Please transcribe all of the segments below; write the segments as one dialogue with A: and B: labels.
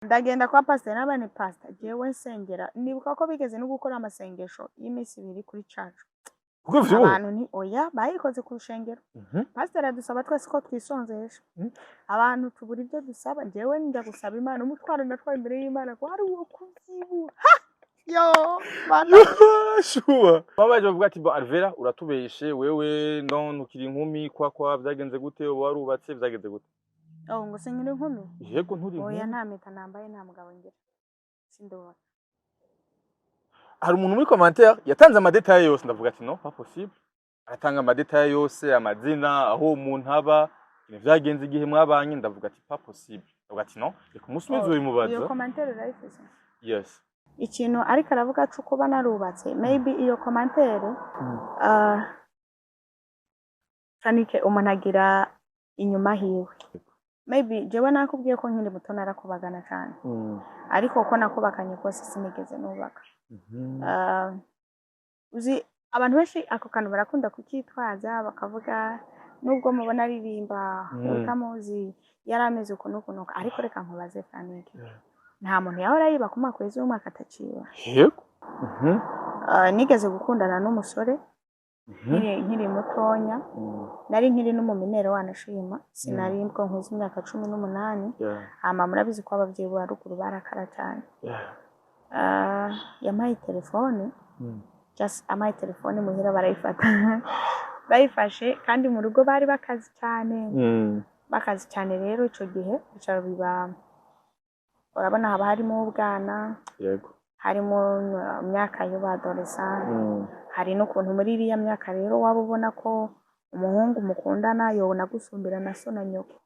A: ndagenda kwa pastor n'abani pastor jewe nsengera nibuka ko bigeze no gukora amasengesho y'imisi 2 kuri church abantu ni oya bayikoze ku rushengero pastor adusaba twese ko twisonzesha abantu tubura ibyo dusaba jewe njya gusaba Imana umutwaro ndatwaye imbere y'Imana ko ari uwo kuzibu yo bana
B: shuwa babaje bavuga ati bo Alvera uratubeshe wewe none ukiri inkumi kwa byagenze gute warubatse byagenze gute
A: ngo sinkiri inkumi
B: yego nturi inkumi
A: oya nta mpeta nambaye nta mugabo ngira sindobona
B: hari umuntu muri commentaire yatanze amadetail yose ndavuga ati no pas possible aratanga amadetail yose amazina aho umuntu aba byagenze igihe mwabanye ndavuga ati pas possible ndavuga ati no reka umusubizo bimubaza
A: iyo commentaire urayifise
B: yes
A: ikintu ariko aravuga cyo kuba narubatse maybe iyo commentaire sanike umuntu agira inyuma hiwe maybe jewe nakubwiye ko nkiri muto narakubagana cyane ariko ko nakubakanye kose sinigeze nubaka uzi abantu benshi ako kantu barakunda kukitwaza bakavuga nubwo mubona aririmba utamuzi yarameze uko nuko ariko reka nkubaze Franike nta muntu yahora yiba ku makwezi y'umwaka ataciwe
B: yego
A: nigeze gukundana n'umusore nkiri mutonya nari nkiri n'umuminero wanashima sinari ko nkuzi imyaka 18 ama murabizi ko abavyeyi ba ruguru barakara cyane yamaye telefone just amaye telefone muhira barayifata bayifashe kandi mu rugo bari bakazi cyane rero ico gihe bicaro biba urabona haba harimo ubwana
B: yego
A: harimo myaka yo badolescent hari no kuntu muri iriya myaka rero waba ubona ko umuhungu mukundana yobona gusumbira na so na nyoko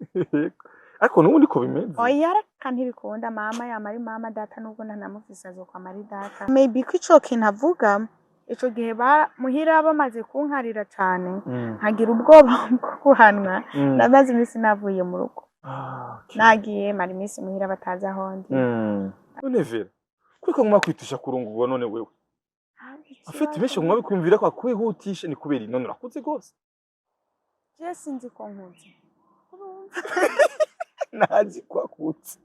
B: ariko nubundi ko bimeze
A: oya reka ntibikunda mama yamari mama data nubwo ntanamufisa zo kwa mari data maybe ko ico kinavuga ico gihe muhira bamaze kunkarira cyane nkagira ubwoba bwo kuhanwa nabaze imisi navuye mu rugo nagiye mari imisi muhira bataza hondi
B: none Vera kwiko mwakwitisha kurungurwa none wewe afite benshi mwabikumvira ko akwihutisha ni kubera none urakuze gose
A: je sinzi ko nkuze
B: nazi kwakutse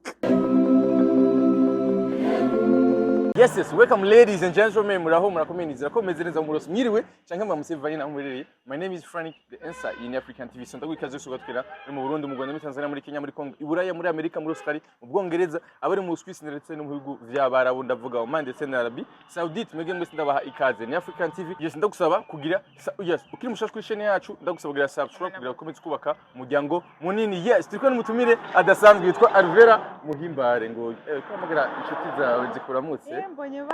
B: Yes, welcome ladies and gentlemen. Muraho murakomenizira ko meze neza mu rose mwiriwe canke mwamusevanye na murereye. My name is Frank the answer in African TV. Sonda gwikaze suga twira mu Burundi mu Rwanda muri Tanzania muri Kenya muri Congo Iburaya muri Amerika muri Australia mu Bwongereza abari mu Swiss ndetse no mu bihugu vy'abarabu ndavuga Oman ndetse na Arabie Saoudite mwege mwese ndabaha ikaze ni African TV. Yes, ndagusaba kugira yes ukiri mushasha kuri chaîne yacu ndagusaba kugira subscribe kugira comment kubaka umuryango munini. Yes, turiko n'umutumire adasanzwe yitwa Alvera Muhimbare ngo kwamagara inshuti zawe zikuramutse
A: mbonye
B: wow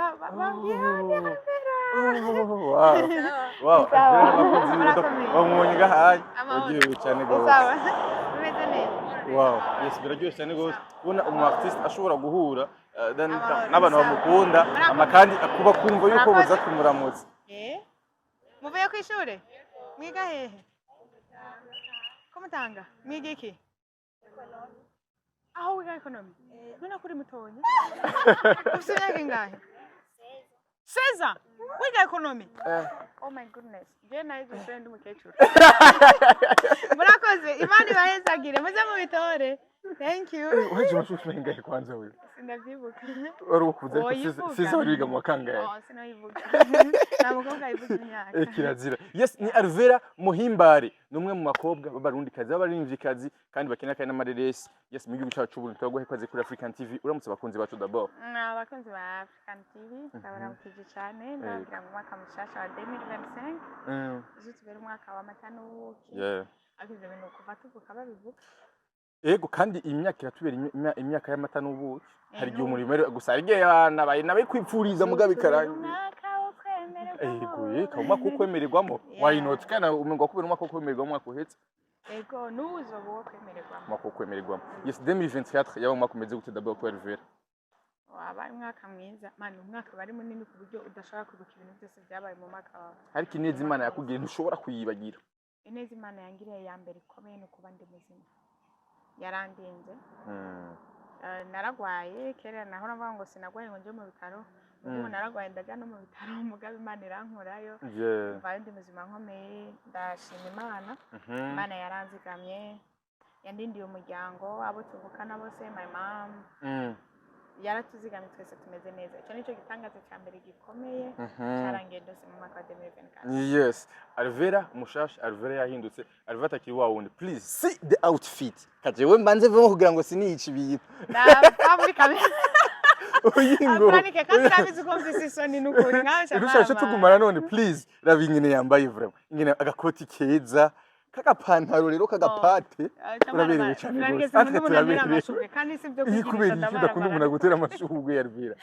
B: wamubonye gahaye ugiye cyane gose
A: umeze neza
B: wow yes biraryoshye cyane gose ubona umu artist ashobora guhura n'abantu bamukunda amakandi akuba kumva yuko boza kumuramutsa
A: muvuye ku ishure mwiga hehe ko mutanga mwiga iki aho wiga economy none kuri mutonya ufite imyaka ingahe Seza wiga economy oh my goodness je nayo friend umukecuru murakoze Imana ibahezagire muze mu bitore thank you
B: waje mashusho ingahe kwanza wewe
A: sindavyibuka
B: wari ukuze siza wari wiga mu kangahe
A: sinayivuga namukobwa yivuga imyaka
B: kirazira yes ni Alvera Muhimbare numwe mu makobwa b'abarundi kazi b'abarinvyi kazi kandi bakina kandi n'amareresi yes mu gihugu cyacu Burundi twaguhe kwaze kuri African TV uramutse bakunzi bacu d'abord
A: abakunzi ba African TV ndabaramukije cyane ndagira mu mwaka mushasha wa 2025 uzutubera umwaka wa matanuki akize bintu kuva tuvuka babivuga
B: ego kandi imyaka iratubera imyaka y'amata n'ubuki hari gihe umurimo gusa arigiye abana nabe kwipfuriza mugabe karanje ego yeka umwaka ukwemererwamo why not kana umengo kubera umwaka ukwemererwamo umwaka uhetse
A: ego nuzo bo kwemererwamo
B: umwaka ukwemererwamo yes 2024 yaba umwaka umeze gute d'abord pour Alvera
A: wabaye umwaka mwiza mani umwaka bari munini ku buryo udashaka kwibuka ibintu byose byabaye mu mwaka wawe
B: ariko ineza Imana yakubwiye ntushobora kuyibagira
A: ineza Imana yangiriye ya mbere ikomeye no kuba ndi muzima yarandinze naragwaye kera naho navuga ngo sinagwaye ngo nje mu bitaro ubu naragwaye ndaga no mu bitaro mugabe Imana irankurayo mvaye ndi muzima nkomeye ndashima Imana Imana yaranzigamye yandindiye umuryango abo tuvukana bose my mom yaratuzigamye twese tumeze neza icyo nicyo gitangaza cya mbere gikomeye cyarangiye ndose mu mwaka wa 2024.
B: Yes, Alvera mushasha, Alvera yahindutse, Alvera atakiri wa wundi. Please see the outfit. Kajewe mbanze vemo kugira ngo sinici ibintu.
A: Muri kamera
B: Oyingo.
A: Franike kandi rabizi ko mfise isoni n'ukuri nkawe cyane.
B: Irusha tugumana none please rabi ingene yambaye vraiment. Ingene agakoti keza, kagapantaro rero kagapate. Uraberewe cyane.
A: Franike simuntu munamira amashuke kandi sivyo
B: kugira ndabara. Ikunda umuntu agutera amashugwe ya Alvera.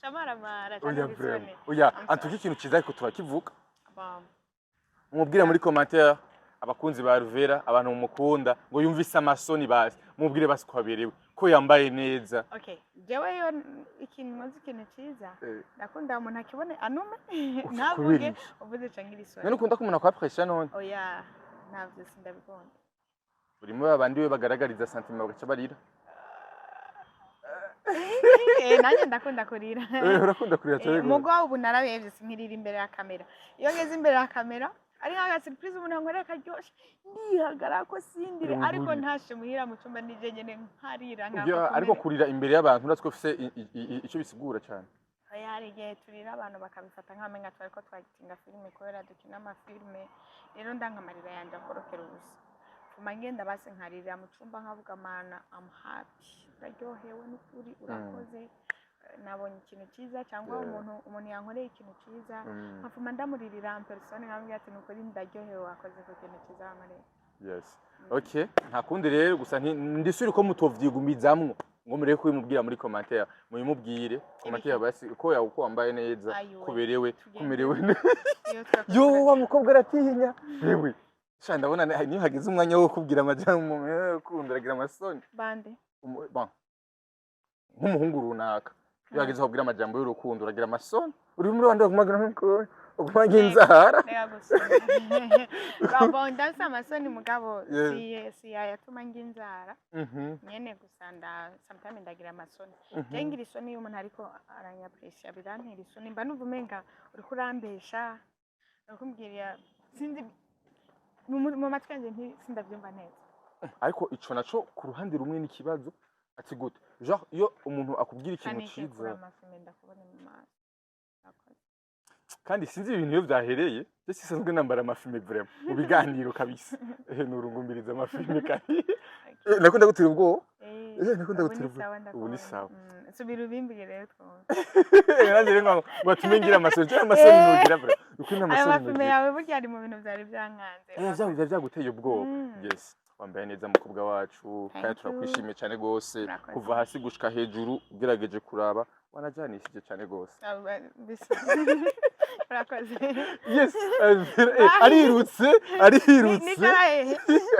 A: Chamaramara
B: Oya vraiment. Oya antuki ikintu kiza ariko turakivuga. Mubwire muri commentaire abakunzi ba Alvera abantu mumukunda ngo yumvise amasoni basi mubwire basi kwaberewe ko yambaye neza.
A: Okay, jewe yo ikintu cyiza ndakunda umuntu akibone anume ntavuge uvuze cangira isoni.
B: None ukunda ko umuntu akwapresha none?
A: Oya navyo sindabikunda.
B: Burimo abandi we bagaragariza sentiment bagaca barira.
A: Nanjye ndakunda kurira.
B: Urakunda kurira cyane.
A: Mugabo ubu narabevye sinkirira imbere ya kamera. Iyo ngeze imbere ya kamera ari nka surprise umuntu ngore karyoshe ndihagara ko sindire ariko ntashe muhira mu cyumba nije nyene nkarira
B: nka. Ariko kurira imbere y'abantu natwe ufise ico bisigura cyane.
A: Yari igihe turira abantu bakabifata nk'amenga twari ko twagitinga filime kubera dukina amafilme rero ndankamarira yanje akorokera ubusa. Ngenda basi nkarira mu cyumba nkavuga mana I'm happy ndaryohewe n'ukuri urakoze nabonye ikintu cyiza cyangwa umuntu yankoreye ikintu cyiza nkafuma ndamuririra persone nkambwira ati nukuri ndaryohewe wakoze ku kintu cyiza wankoreye.
B: Yes. Okay, nta kundi rero gusa ndisuri ko mutovyigumizamwo ngo mureke kubimubwira muri commentaire muyimubwire commentaire basi ko yawe uko wambaye neza kuberewe kumerewe. Yo wa mukobwa aratinya yewe sha ndabona niyo hagize umwanya wo kubwira amajambo kundiragira amasoni
A: bande
B: bon nk'umuhungu runaka iyo hagize kubwira amajambo y'urukundo uragira amasoni uri muri wanda kumagira nko ukumagira inzara
A: Babo ndansa amasoni mugabo si yatuma nginzara nyene gusanda sometimes ndagira amasoni jengira isoni y'umuntu ariko aranyapresha birantera isoni mba nuvumenga uri kurambesha ukumbwira sinzi mu matwenge sindavyumva neza
B: ariko ico naco ku ruhande rumwe n'ikibazo ati gute genre iyo umuntu akubwira ikintu ciza kandi sinzi ibintu iyo vyahereye ndetse sisanzwe nambara amafilme vraiment mu biganiro kabisa nurugumbiriza amafilme kandi nakunda gutira ubwo nakunda gutira ubu ni sawa
A: subira ubimbire rero
B: nanjye rero ngo tumengira amasoni nugira vraiment uko n'amasoni
A: amafilme yawe burya ari mu bintu vyari byankanze
B: byaguteye ubwoba. Yes, wambaye neza mukobwa wacu kandi turakwishimiye cyane gose kuva hasi gushika hejuru ugerageje kuraba wanajanishije cyane gose.
A: Urakoze.
B: Yes, arirutse.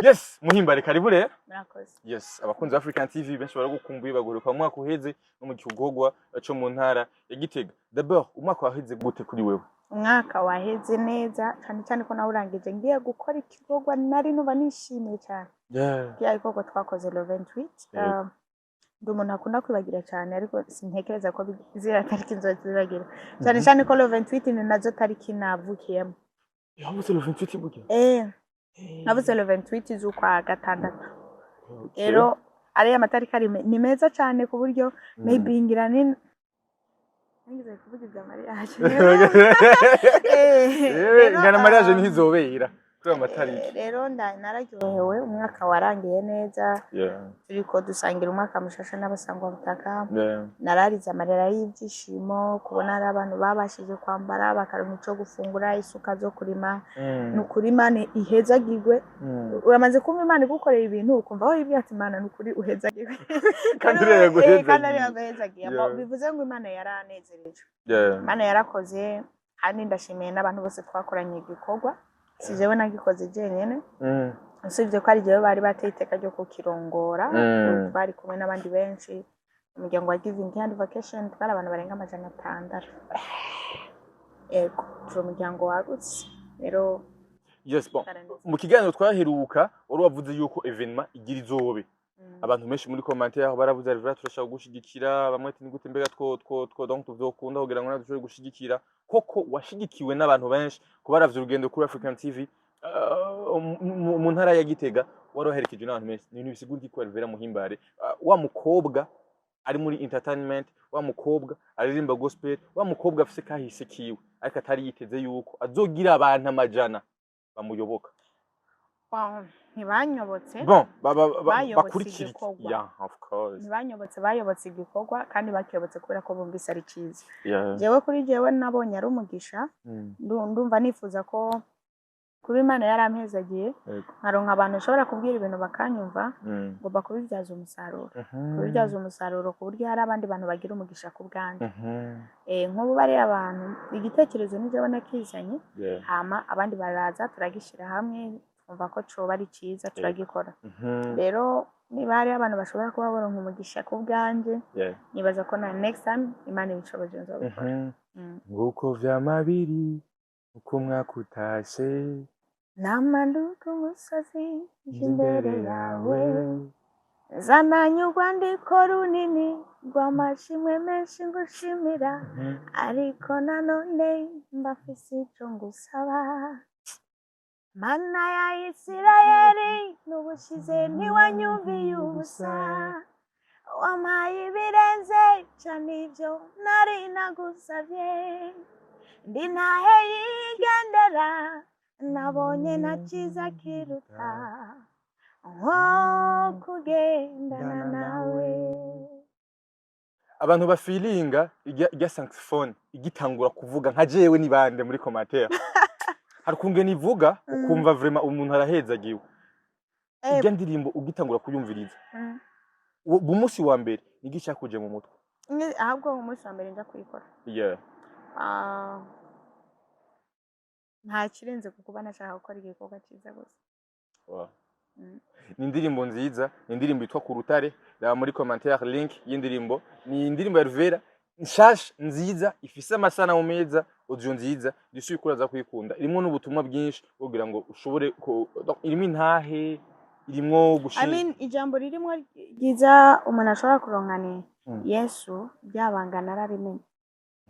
B: Yes, muhimbare karibu rero.
A: Murakoze.
B: Yes, abakunzi African TV benshi baragukumbuye baguruka mu mwaka uheze no mu kigogwa cyo mu ntara ya Gitega. D'abord umwaka waheze gute kuri wewe?
A: Umwaka waheze neza cyane ko nawe urangije ngiye gukora ikigogwa nari nuba nishimiye cyane. Yeah, ikogwa twakoze le 28. Umuntu akunda kwibagira cyane ariko sintekereza ko zira tariki nzozibagira. Cyane ko le 28 ni nazo tariki navukiyemo.
B: Yabuze le 28 buke?
A: Nabuze le 28 z'ukwa gatandatu. Rero ari amatariki ari ni meza cyane ku buryo maybe ngira ni ngize kuvuga ibya mariage.
B: Ngana mariage ntizobera.
A: Rero nararyohewe umwaka warangiye neza turiko dusangira umwaka mushasha n'abasangwa butaka narariza amarira y'ibyishimo kubona ari abantu babashije kwambara bakaronka ico gufungura isuka zo kurima n'ukuri Imana ihezagirwe uramaze kumva Imana igukorera ibintu ukumva aho ibyo ati Imana n'ukuri uhezagirwe
B: kandi rero
A: guhezagiye bivuze ngo Imana yaranezereje Imana yarakoze kandi ndashimiye n'abantu bose twakoranye igikorwa sijewe nagikoze jenyene usibye ko ari jewe bari bateye iteka ryo kukirongora bari kumwe n'abandi benshi umuryango wa Giving Hand Vacation twari abantu barenga 600 turi umuryango wagutse rero
B: yes bon mu kiganiro twaheruka wari wavuze yuko evenement igira izobe abantu benshi muri commentaire aho baravuze Alvera turashaka gushigikira bamwe ati ngute mbega two donc tuzokunda kugira ngo nadushobore gushigikira koko washigikiwe n'abantu benshi kubaravye urugendo kuri African TV mu ntara ya Gitega waroherekeje n'abantu benshi ni bisigura ko Alvera muhimbare wa mukobwa ari muri entertainment, wa mukobwa aririmba gospel, wa mukobwa afise kahise kiwe ariko atari yiteze yuko azogira abantu amajana bamuyoboka.
A: ntibanyobotse
B: Bon,
A: bayobotse
B: bakurikira
A: igikorwa.
B: yeah, of course.
A: ntibanyobotse bayobotse igikorwa kandi bakiyobotse kubera ko bumvise ari cyiza.
B: Yeah.
A: jewe kuri jewe nabonye ari umugisha. Ndumva nifuza ko kuba Imana yarampezagiye nkaronka abantu ushobora kubwira ibintu bakanyumva ngomba kubibyaza umusaruro. Kubibyaza umusaruro ku buryo hari abandi bantu bagira umugisha ku bwanjye. Nk'ubu bari abantu igitekerezo ni jewe nakizanye hama abandi baraza turagishyira hamwe twumva ko coba ari cyiza turagikora. Rero niba hari abantu bashobora kuba baronka umugisha ku bwanjye nibaza ko na next time Imana ibishoboje nzobikora.
B: Nguko vyamabiri uko umwaka utashe
A: namanduka umusozi imbere yawe zananye urwandiko runini rw'amashimwe menshi ngushimira ariko nanone mbafise ico ngusaba. Mana ya Isirayeli n'ubushize ntiwanyumviye ubusa wampaye ibirenze cane ivyo nari nagusavye ndi ntahe yigendera nabonye na cyiza kiruta nko kugendana nawe.
B: abantu bafilinga irya saxophone igitangura kuvuga nka jewe ni bande muri commentaire hari kungena ivuga ukumva vraiment umuntu arahezagiwe irya ndirimbo ugitangura kuyumviriza umunsi wa mbere nigi cyakuje mu mutwe
A: ahubwo umunsi wa mbere nja kuyikora nta kirenze kukuba nashaka gukora igikorwa cyiza gusa.
B: ni indirimbo nziza, ni indirimbo yitwa ku rutare, raba muri commentaire link y'indirimbo. Ni indirimbo ya Rivera nshasha nziza ifise amasanamu meza, audio nziza, ndisuye kuraza kuyikunda. Irimo n'ubutumwa bwinshi kugira ngo ushobore irimo intahe, irimo gushira
A: ijambo ririmo ryiza umuntu ashobora kuronkana Yesu byabanga nararimenye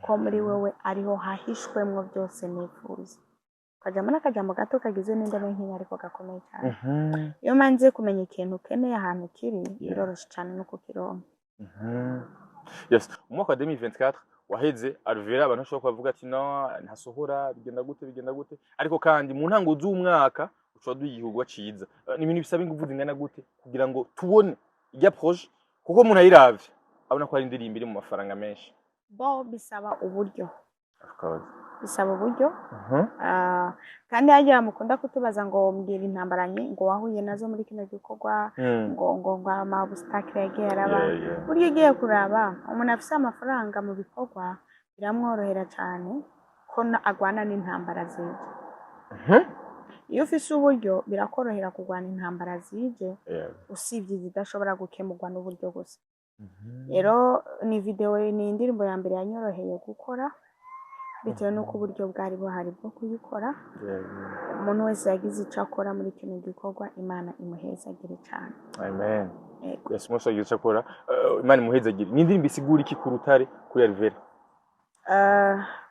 A: ko muri wewe ariho hahishwemwo byose nifuza. Kajambo n'akajambo gato kagize n'indome nk'inya ariko gakomeye cyane. Iyo manze kumenya ikintu ukeneye ahantu kiri biroroshye cyane no kukironka.
B: Yes, umwaka wa 2024 waheze Rivera abantu bashobora kuvuga ati no ntasohora bigenda gute ariko kandi mu ntango z'umwaka ushobora duyihugwa ciza. Ni ibintu bisaba ingufu zingana gute kugira ngo tubone ijya projet kuko umuntu ayiravye abona ko ari indirimbo iri mu mafaranga menshi.
A: Bo bisaba uburyo.
B: Of course.
A: Bisaba uburyo. Kandi hagiye mukunda kutubaza ngo mbwira intambaranye ngo wahuye nazo muri kino gikorwa ngo amabustakire yagiye araba. Buryo igiye kuraba umuntu afise amafaranga mu bikorwa biramworohera cyane ko agwana n'intambara zije. Iyo ufise uburyo birakorohera kugwana intambara zije usibye zidashobora gukemurwa n'uburyo gusa. Rero ni video ni indirimbo ya mbere yanyoroheye gukora bitewe nuko uburyo bwari buhari bwo kuyikora. Umuntu wese yagize icyo akora muri kino gikorwa Imana imuhezagire cyane.
B: Amen. Yes, muso yagize icyo akora Imana imuhezagire. Ni indirimbo isigura iki ku rutare kuri Rivera?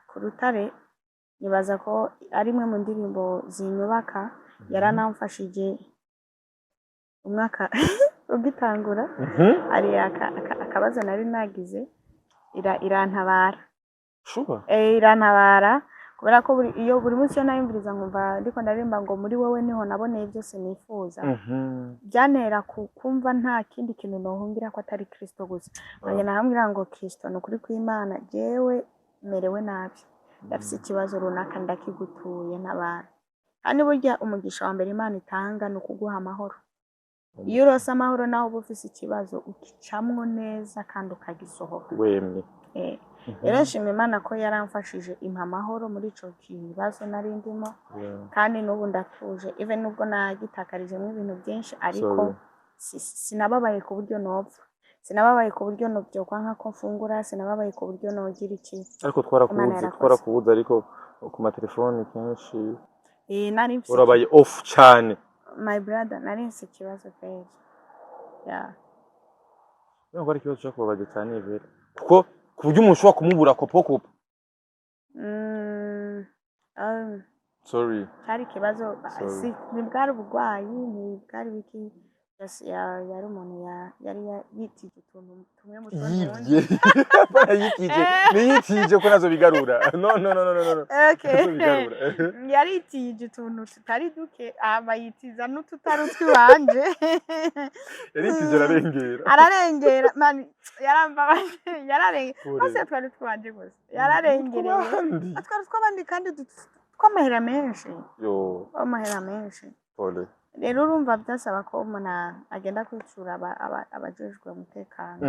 A: Ku rutare nibaza ko ari imwe mu ndirimbo zinyubaka yaranamfashije umwaka ugitangura. Ari akabazo nari nagize irantabara.
B: Sure.
A: Irantabara kubera ko iyo buri munsi nayumviriza nkumva ndiko ndarimba ngo muri wowe niho naboneye byose nifuza. Byantera kumva nta kindi kintu nohungira ko atari Kristo gusa. Nanjye nahambira ngo Kristo no kuri kw'Imana jewe merewe nabi. Ndafise ikibazo runaka ndakigutuye n'abantu. Kandi burya umugisha wa mbere Imana itanga no kuguha amahoro. Iyo urose amahoro naho bufise ikibazo ukicamwo neza kandi ukagisohoka.
B: Wemye.
A: Rero nshima Imana ko yaramfashije impa amahoro muri ico kibazo nari ndimo. Kandi n'ubu ndatuje even nubwo nagitakarijemo ibintu byinshi ariko sinababaye ku buryo nopfa. Sinababaye ku buryo nobyokwa nka ko mfungura, sinababaye ku buryo nogira iki.
B: Ariko twarakubuza ariko ku matelefone kenshi
A: nari mfise
B: urabaye off cyane.
A: My brother nari mfise ikibazo kweli.
B: Ntabwo ari ikibazo cyo kubabaza cyane Rivera kuko ku buryo umuntu ushobora kumubura kopo. Sorry.
A: Hari ikibazo ni bwari ubugwayi ni bwari biki yari umuntu yari yitije utuntu tumwe mu
B: yibye yitije niyitije ko nazo bigarura no
A: okay
B: bigarura
A: yari yitije utuntu tutari duke abayitiza n'ututari utwibanje
B: yaritije
A: ararengera man yarambabaje yararengera bose twari twanje gusa yararengereye atwari tw'abandi kandi tw'amahera menshi amahera menshi
B: pole
A: rero urumva byasaba ko umuntu agenda kwicura abajejwe umutekano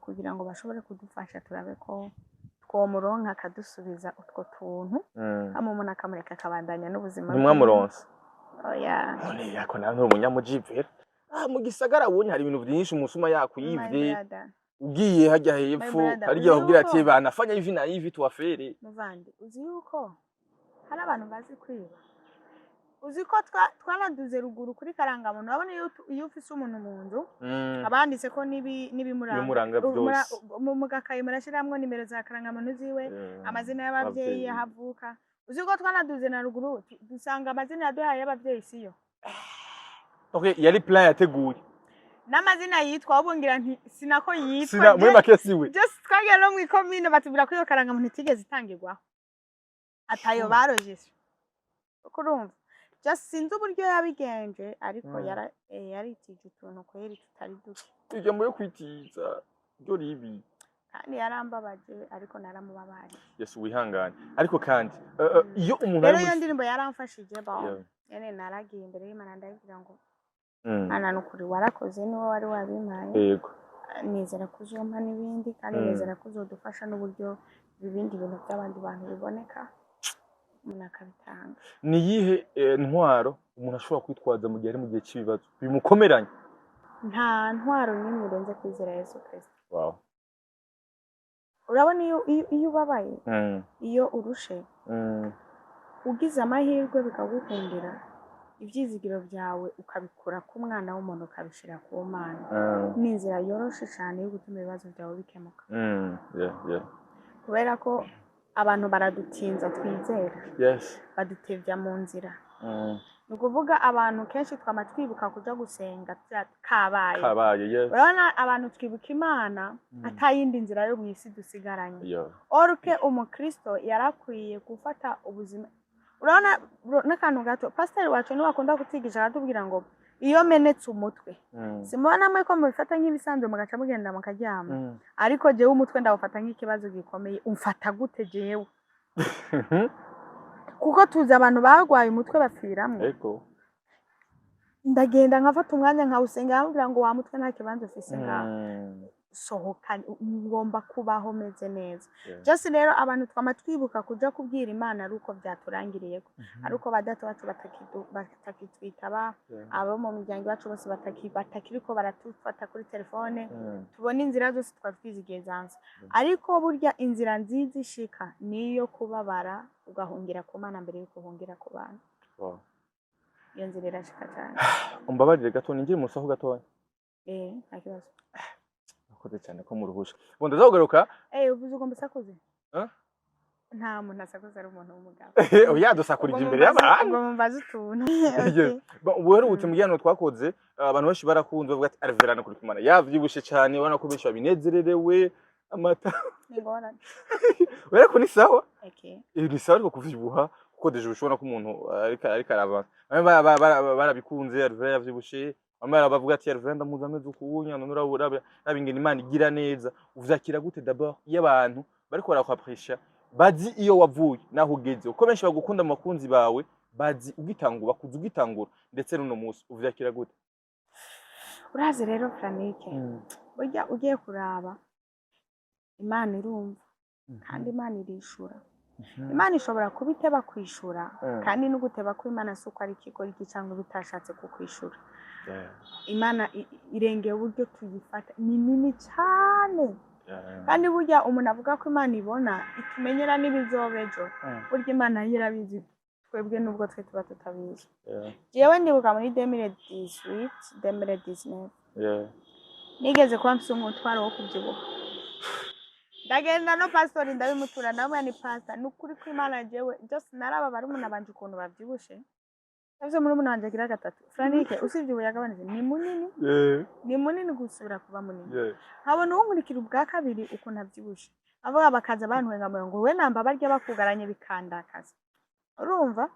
A: kugira ngo bashobore kudufasha turabe ko twomuronka akadusubiza utwo tuntu hama umuntu akamureka akabandanya n'ubuzima
B: ntimwamuronse
A: oya
B: none yako nawe umunyamujivera mu gisagara ubonye hari ibintu byinshi umusuma yakuyivye ugiye hajya hepfo harya bakubwira ati banafanya hivi na hivi tuwafere
A: muvandi uzi yuko hari abantu bazi kwiba uzi ko twanaduze ruguru kuri karangamuntu urabona iyo ufise umuntu mu nzu abanditse ko n'ibimuranga
B: byose
A: mu gakayi murashiramwo nimero za karangamuntu ziwe amazina y'abavyeyi ahavuka uzi ko twanaduze na ruguru dusanga amazina yaduhaye y'abavyeyi siyo
B: okay yari plan yateguye
A: n'amazina yitwa ubungira nti sinako yitwa
B: sina muri make siwe
A: just twagiye no mu ikomine batubwira ko iyo karangamuntu itigeze itangirwaho atayo barojese kurumva just sinzi uburyo yabigenje ariko yaritije utuntu kweri tutari duke
B: ijambo yo kwitiza ryo ribi
A: kandi yarambabaje ariko naramubabaye
B: Yesu wihangane ariko kandi iyo umuntu
A: rero iyo ndirimbo yaramfashije yene naragiye imbere y'Imana ndagira ngo ana nukuri warakoze niwe wari wabimpaye
B: yego
A: nizera kuzompa n'ibindi kandi nizera kuzodufasha n'uburyo ibindi bintu by'abandi bantu biboneka umuntu akabitanga
B: ni yihe ntwaro umuntu ashobora kwitwaza mu gihe ari mu gihe cy'ibibazo bimukomeranye
A: nta ntwaro n'imwe irenze kwizera Yesu Kristo
B: wow
A: urabona iyo ubabaye iyo urushe ugize amahirwe bikagukundira ibyizigiro byawe ukabikura ku mwana w'umuntu ukabishira ku Mana ni inzira yoroshe cyane yo gutuma ibibazo byawe bikemuka kubera ko abantu baradutinza twizera badutevya mu nzira ni ukuvuga abantu kenshi twama twibuka kuja gusenga kabaye urabona abantu twibuka Imana atayindi nzira yo mw'isi dusigaranye orke umukristo yarakwiye gufata ubuzima urabona n'akantu gato pastor wacu niwe akunda kutigisha akatubwira ngo iyo menetse umutwe simubona mwe ko mubifata nk'ibisanzwe mugaca mugenda mukaryama ariko jewe umutwe ndawufata nk'ikibazo gikomeye umfata gute jewe kuko tuzi abantu bagwaye umutwe bapfiramwe ndagenda nkafata umwanya nkawusenga nkabwira ngo wa mutwe nta kibanza ufise ngaho sohoka ngomba kubaho meze neza just rero abantu twama twibuka kuja kubwira Imana aruko byaturangiriye aruko badata bacu batakitwitaba abo mu miryango bacu bose batakiriko baratufata kuri telefone tubona inzira zose twatwizigiye zanze ariko burya inzira nziza ishika niyo kubabara ugahungira ku Mana mbere yo kuhungira ku bantu iyo nzira irashika cyane
B: umbabarire gato ninjye musaho gatoya
A: nta kibazo
B: koze cyane ko muruhusha bo ndazagaruka
A: uvuze ugomba sakuze nta muntu asakuza ari umuntu w'umugabo
B: oya dusakurije imbere y'abantu
A: ngo mumbaze utuntu
B: ubuherutse mu gihano twakoze abantu benshi barakunze bavuga ati Alverane kuri Imana yavyibushe cyane ubona ko benshi babinezererewe amata
A: ngorane
B: wera ko ni sawa ni sawa ariko kuvyibuha kuko deje ushobora ko umuntu ariko arava barabikunze Alverane yavyibushe amara bavuga ati Alverane ndamuza ameze ukunya none urabura nabingena Imana igira neza uvyakira gute d'abord y'abantu bariko barakwapresha bazi iyo wavuye naho ugeze uko benshi bagukunda mu makunzi bawe bazi ugitangura bakuza ugitangura ndetse n'uno munsi uvyakira gute
A: uraze rero Franike burya ugiye kuraba Imana irumva kandi Imana irishura Imana ishobora kubiteba kwishura kandi no guteba ko Imana suko ari kigori cyangwa bitashatse kukwishura Imana irengeye uburyo tuyifata ni nini cyane kandi burya umuntu avuga ko Imana ibona itumenyera n'ibizobejo burya Imana yirabizi twebwe nubwo twe tuba tutabizi jewe ndibuka muri 2018 nigeze kwa mfise umutwaro wo kubyibuha ndagenda no pastor ndabimutura namwe ni pastor nukuri ko Imana jewe just naraba bari umuntu abanje ukuntu bavyibushe Navyo muri munanje agira gatatu. Franike usivye ubu yagabanije ni munini. Ni munini gusubira kuba munini. Habona uwunkurikira ubwa kabiri ukuntu avyibushe. Avuga bakaza bantwenga ngo we namba barya bakugaranye bikandakaza. Urumva?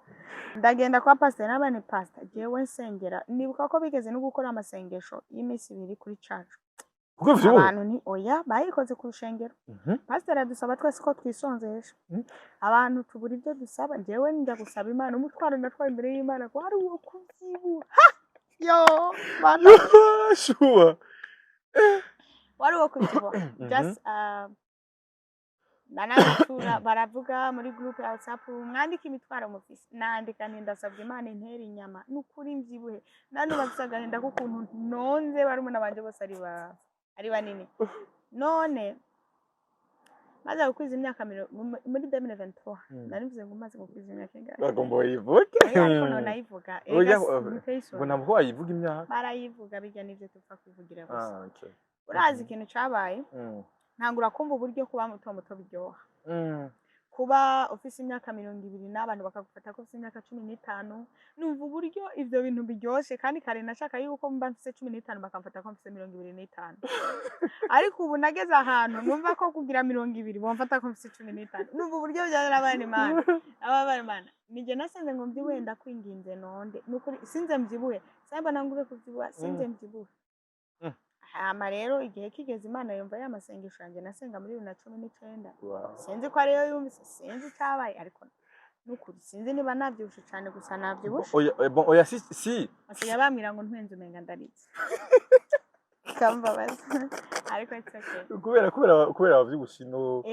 A: Ndagenda kwa pastor n'abane pastor jewe nsengera nibuka ko bigeze no gukora amasengesho y'imisi 2 kuri church.
B: Kuko vyo
A: Abantu ni oya bayikoze ku rushengero. Pastor adusaba twese ko twisonzesha. Abantu tubura ibyo dusaba jewe njya gusaba Imana umutwaro natwaye imbere y'Imana ko hari uwo kuvyibuha. Yo, bana.
B: Sure.
A: Wari uwo kuvyibuha. Just nanatura baravuga muri group ya WhatsApp mwandika imitwaro mufise nandika ndasabye Imana intera inyama nukuri mvyibuhe nanu basagahenda ko kuntu nonze barumuna banje bose ari banini none maze gukwiza imyaka muri 2023 narivuze ngo maze gukwiza imyaka ingana
B: bagomba yivuge
A: ariko none ayivuga
B: ngo nabwo wayivuga imyaka
A: barayivuga bijya nivyo tupfa kuvugira gusa
B: okay
A: urazi ikintu cabaye ntangura kumva uburyo kuba muto biryoha kuba ofisi imyaka 200 n'abantu bakagufata ko ofisi imyaka 15 numva uburyo ivyo bintu biryoshe kandi kare nashaka yuko mba mfise 15 bakamfata ko mfise 25 ariko ubu nageze ahantu numva ko kugira 200 bomfata ko mfise 15 numva uburyo byari abana Imana nije nasenze ngo mbyibuhe ndakwinginze nonde nukuri sinze mbyibuhe samba nangure kuvyibuha sinze mbyibuhe hama rero igihe kigeze Imana yumva ya masengesho yanje nasenga muri 2019 sinzi ko ariyo yumvise sinzi cyabaye ariko nukuri sinzi niba navyibushe cyane gusa navyibushe
B: oya si
A: asiga bamwira ngo ntwenze umenga ndaritse kamba basi ariko it's okay
B: kubera wavyibushe no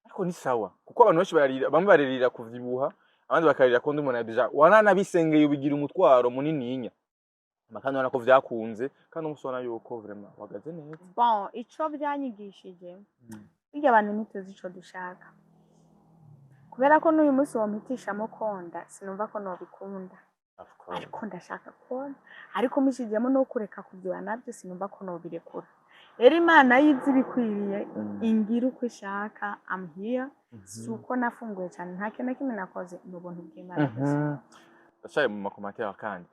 B: ariko ni sawa kuko abantu benshi bararira bamwe bararira kuvyibuha abandi bakarira ko ndi umuntu deja wananabisengeye ubigira umutwaro munininya makano nako vyakunze kandi umusona yuko vraiment wagaze neza
A: bon ico byanyigishije bijya abantu nituzi ico dushaka kubera ko n'uyu munsi wamitishamo konda sinumva ko nobikunda ariko ndashaka konda ariko mishijemo no kureka kubyura nabyo sinumva ko nobirekura rero Imana yizi bikwiriye ingira uko ishaka I'm here suko nafunguye cyane nta kintu kimwe nakoze mu buntu bw'Imana
B: Achaye mu makomantere kandi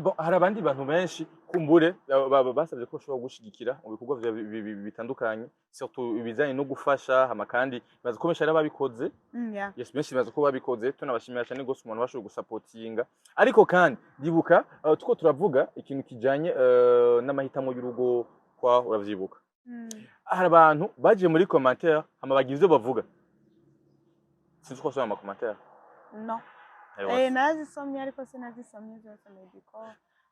B: bon hari abandi bantu benshi kumbure basabye ko ushobora gushigikira mu bikorwa bitandukanye surtout ibizanye no gufasha hama kandi bazi ko benshi ari babikoze yes benshi bazi ko babikoze tunabashimira cyane gose umuntu bashoboye gusupportinga ariko kandi ndibuka tuko turavuga ikintu kijanye n'amahitamo y'urugo kwa uravyibuka hari abantu baje muri commentaire hama bagize bavuga sinzi ko soma amakomantere
A: no nazisomye ariko sinazisomye zose mediko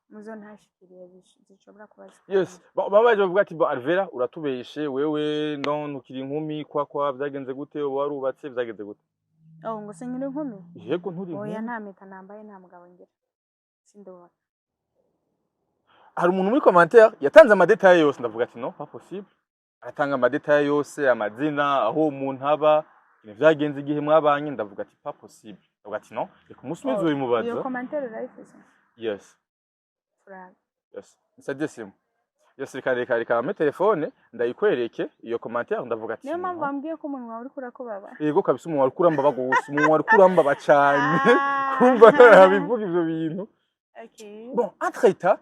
A: muzo ntashikiriye zishobora kuba
B: yes babaje bavuga ati Alvera uratubeshe wewe non ukiri inkumi kwa byagenze gute warubatse byagenze gute
A: ngo senkiri inkumi
B: yego nturi inkumi
A: oya nta meta nambaye nta mugabo ngira sindobona
B: hari umuntu muri commentaire yatanze amadetail yose ndavuga ati no pas possible atanga amadetail yose amazina aho umuntu aba byagenze igihe mwabanye ndavuga ati pas possible ndavuga ati no reka umusubizo bimubaza
A: iyo commentaire urayifise
B: yes
A: frag
B: yes sadesimu yes reka me telefone ndayikwereke iyo commentaire ndavuga ati
A: niyo mpamvu ambwiye ko umuntu wawe uri kurakubaba
B: yego kabisa umuntu wari kuramba bagusa umuntu wari kuramba cyane kumva narabivuga ivyo bintu
A: okay
B: bon entreta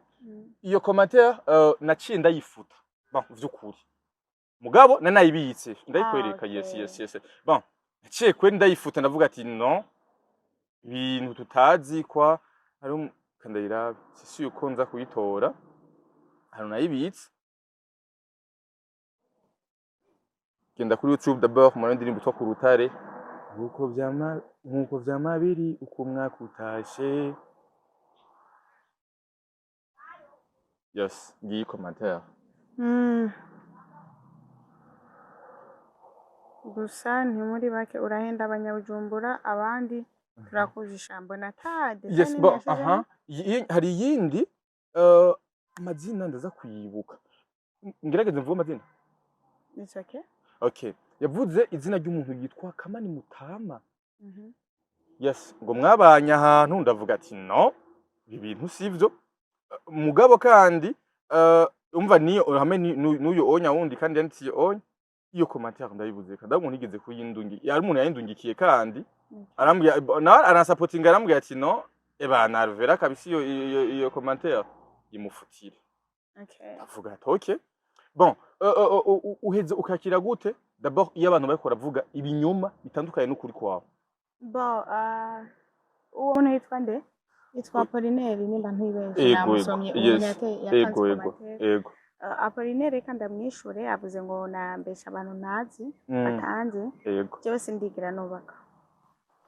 B: iyo commentaire naciye ndayifuta bon vyukuri mugabo nanayibitse ndayikwereka yes bon naciye kwe ndayifuta ndavuga ati no ibintu tutazi kwa ari kandayira sisi uko nza kuyitora hano nayibitse genda kuri YouTube d'abord mu ndirimbo twa ku rutare nkuko vyamabiri uko mwaka utashe yes ngiyi commentaire
A: gusa ntimuri bake urahenda abanyabujumbura abandi turakuza ijambo natade
B: yes bon hari yindi amazina ndaza kuyibuka ngerageze mvuga amazina
A: it's okay
B: okay yavuze izina ry'umuntu yitwa Kamani Mutama yes ngo mwabanye ahantu ndavuga ati no ibintu sivyo mugabo kandi umva niyo hamwe n'uyo onya wundi kandi yanditse onya iyo commentaire ndayibuze kandi umuntu igeze kuyindungi yari umuntu yayindungikiye kandi arambwiye na arasupportinga arambwiye ati no na Alvera kabisa iyo commentaire imufutire.
A: Okay.
B: Avuga ati okay. Bon, uheze ukakira gute? D'abord iyo abantu bariko baravuga ibinyoma bitandukanye n'ukuri kwawe.
A: Bon, uwo muntu yitwa nde? Yitwa Apollinaire nimba ntibeshe namusomye umuntu yatanze commentaire.
B: Yego.
A: Apollinaire kandi amwishure avuze ngo nambesha abantu nazi batanze.
B: Yego.
A: Jewe sindigira nubaka.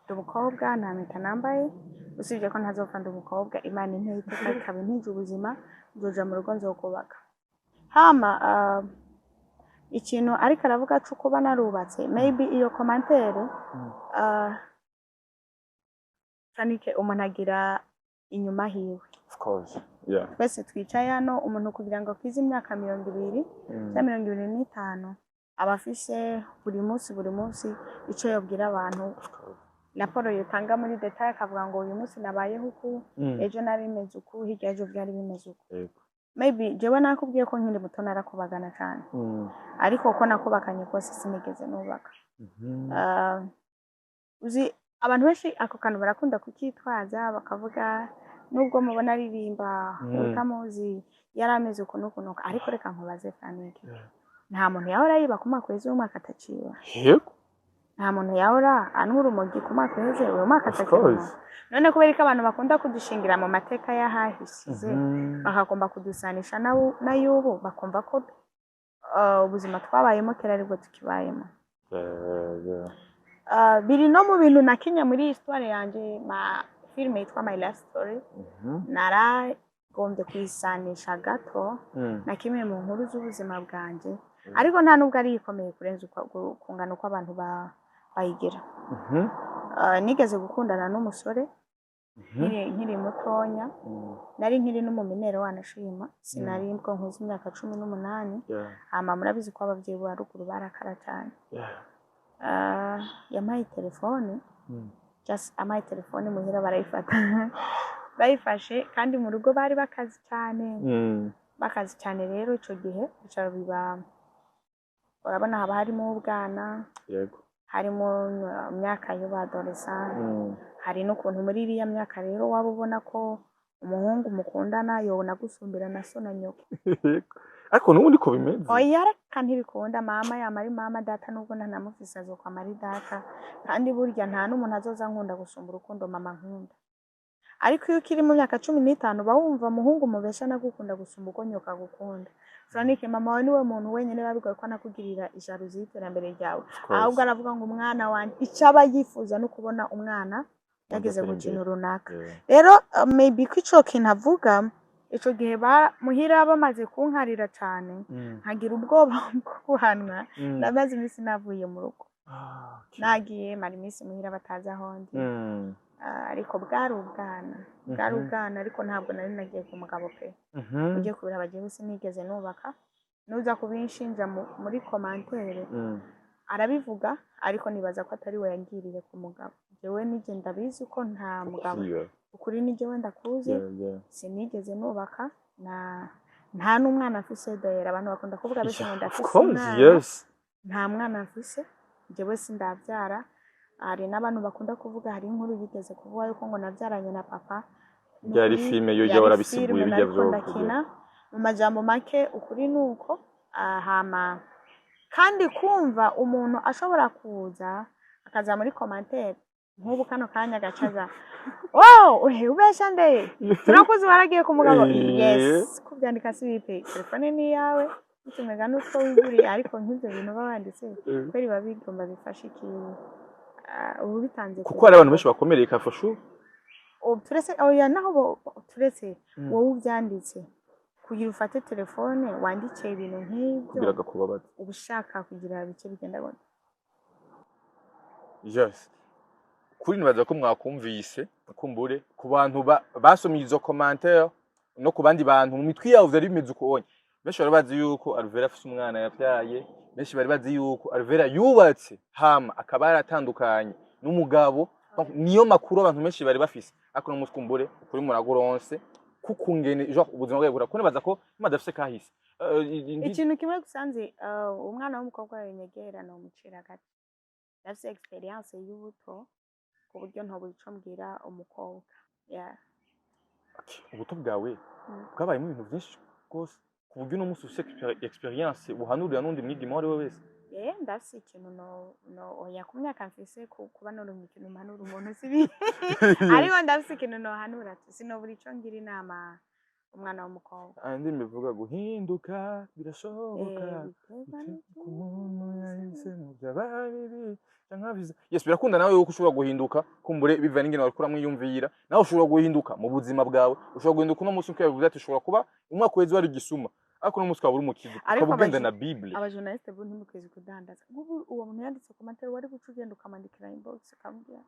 A: Ndi umukobwa nta mpeta nambaye usibye ko ntazopfa ndi umukobwa Imana inteyiteka ikaba intije ubuzima nzoja mu rugo nzokubaka. Hama ikintu ariko aravuga cyo kuba narubatse maybe iyo commentaire Franike umuntu agira inyuma hiwe.
B: Of course. Yeah.
A: Twese twicaye hano umuntu kugira ngo akize imyaka 200 cyangwa 25 abafishe buri munsi ico yobwira abantu. Raporo yotanga muri detail akavuga ngo uyu munsi nabayeho uku ejo nari meze uku hirya ejo byari bimeze uku. Yego. Maybe jewe nakubwiye ko nkiri muto narakubagana cyane. Ariko ko nakubakanye kose sinigeze nubaka. Uzi abantu benshi ako kantu barakunda kukitwaza bakavuga nubwo mubona aririmba utamuzi yarameze uko nuko ariko reka nkubaze Franike. Nta muntu yahora yiba ku mwaka weze umwaka ataciba.
B: Yego.
A: Nta muntu yahora anura umugi ku mwaka weze uwo mwaka ataciba. None kubera ko abantu bakunda kudushingira mu mateka y'ahahisize bakagomba kudusanisha na yubu bakumva ko ubuzima twabayemo kera aribwo tukibayemo. Biri no mu bintu nakinya muri histoire yanje ma filme yitwa My Life Story. Naragombye kwisanisha gato na kimwe mu nkuru z'ubuzima bwanje ariko nta nubwo ari ikomeye kurenza kungana uko abantu bayigira. Nigeze gukundana n'umusore nkiri mutonya nari nkiri n'umuminero wanashima sinari bwo nkuze imyaka 18 ama murabizi ko abavyeyi ba ruguru barakara cyane. Yamaye telefone just amaye telefone muhira barayifata bayifashe kandi mu rugo bari bakazi cyane rero ico gihe bicara biba urabona haba harimo ubwana yego harimo myaka yo adolescent hari no kuntu muri iriya myaka rero waba ubona ko umuhungu mukundana yobona gusumbira na so na nyoko.
B: Ariko nubundi ko bimeze.
A: Oya kandi bikunda mama yamari mama data nubwo ntanamufisa zo kwa mari data kandi burya nta n'umuntu azoza nkunda gusumba urukundo mama nkunda. Ariko iyo kiri mu myaka 15 bawumva muhungu mubesha nagukunda gusumba uko nyoka gukunda. Franike mama wawe niwe muntu wenyene babigoye ko nakugirira ijaruzi y'iterambere ryawe. Ahubwo aravuga ngo umwana wanje icaba yifuza no kubona umwana yageze mu kintu runaka. Rero maybe ko ico kinavuga ico gihe muhira bamaze kunkarira cyane nkagira ubwoba bwo kuhanwa nabaze imisi navuye mu rugo. Nagiye mari imisi muhira bataza hondi. Ariko bwari ubwana ariko ntabwo nari nagiye ku mugabo pe. Ugiye kubira abagiye sinigeze nubaka nuza kubinshinja muri commentaire arabivuga ariko nibaza ko atari we yangiriye ku mugabo. Jewe nije ndabizi ko nta mugabo ukuri nije wenda kuzi sinigeze nubaka nta n'umwana afise dera abantu bakunda kuvuga bese ngo ndafise umwana nta mwana afise jewe sindavyara. Hari n'abantu bakunda kuvuga hari inkuru yigeze kuvuga yuko ngo navyaranye na papa
B: byari filme yo jya warabisiguye bijya byo
A: mu majambo make ukuri nuko hama kandi kumva umuntu ashobora kuza akaza muri commentaire nk'ubu kano kanya gacaza wow ubesha nde turakuzi waragiye ku mugabo yes kubyandika sibipe telefone ni yawe utumega n'utwo wiguriye ariko nk'ivyo bintu babanditse kweri babigomba bifasha ikintu ubu bitanze
B: kuko hari abantu benshi bakomereye kafashu
A: turese oya naho turese wowe ubyanditse kugira ufate telefone wandike ibintu nk'ibyo
B: biraga kubabaza
A: ubushaka kugira bice bigenda gute.
B: Yes kuri nibaza ko mwakumvise kumbure ku bantu basomye izo commentaire no ku bandi bantu mu mitwi yawo vyari bimeze uko onye benshi bari bazi yuko Alvera afise umwana yavyaye benshi bari bazi yuko Alvera yubatse hama akaba yaratandukanye n'umugabo niyo makuru abantu benshi bari bafise ariko no muskumbure kuri muragoronse kukungene genre ubuzima bwawe burakone baza ko madafise kahise
A: ikintu kimwe gusanze umwana w'umukobwa yenyegera no mucira gati dafise experience y'ubuto ku buryo ntabwo icambwira umukobwa yeah.
B: ubuto bwawe bwabayemo ibintu byinshi rwose ku buryo uno munsi ufite experience uhanurira n'undi mwigimo uwo ari we wese.
A: ndafise ikintu oya ku myaka mfise kuba noronka ikintu mpanura umuntu sibi ariko ndafise ikintu nohanura sinobura ico ngira inama umwana w'umukobwa.
B: Andi mbivuga guhinduka birashoboka ku muntu yahisemo by'ababibi canke biza. Yes, birakunda nawe yuko ushobora guhinduka kumbure biva n'ingene warikura mwiyumvira nawe ushobora guhinduka mu buzima bwawe, ushobora guhinduka uno munsi uko yabivuze ati ushobora kuba umwaka wezi wari gisuma ariko uno munsi ukaba uri umukizi ukaba ugenda na Bible.
A: Abajournaliste bo ntimukwezi kudandaza uwo muntu yanditse commentaire wari guca ugenda ukamandikira inbox ukamubwira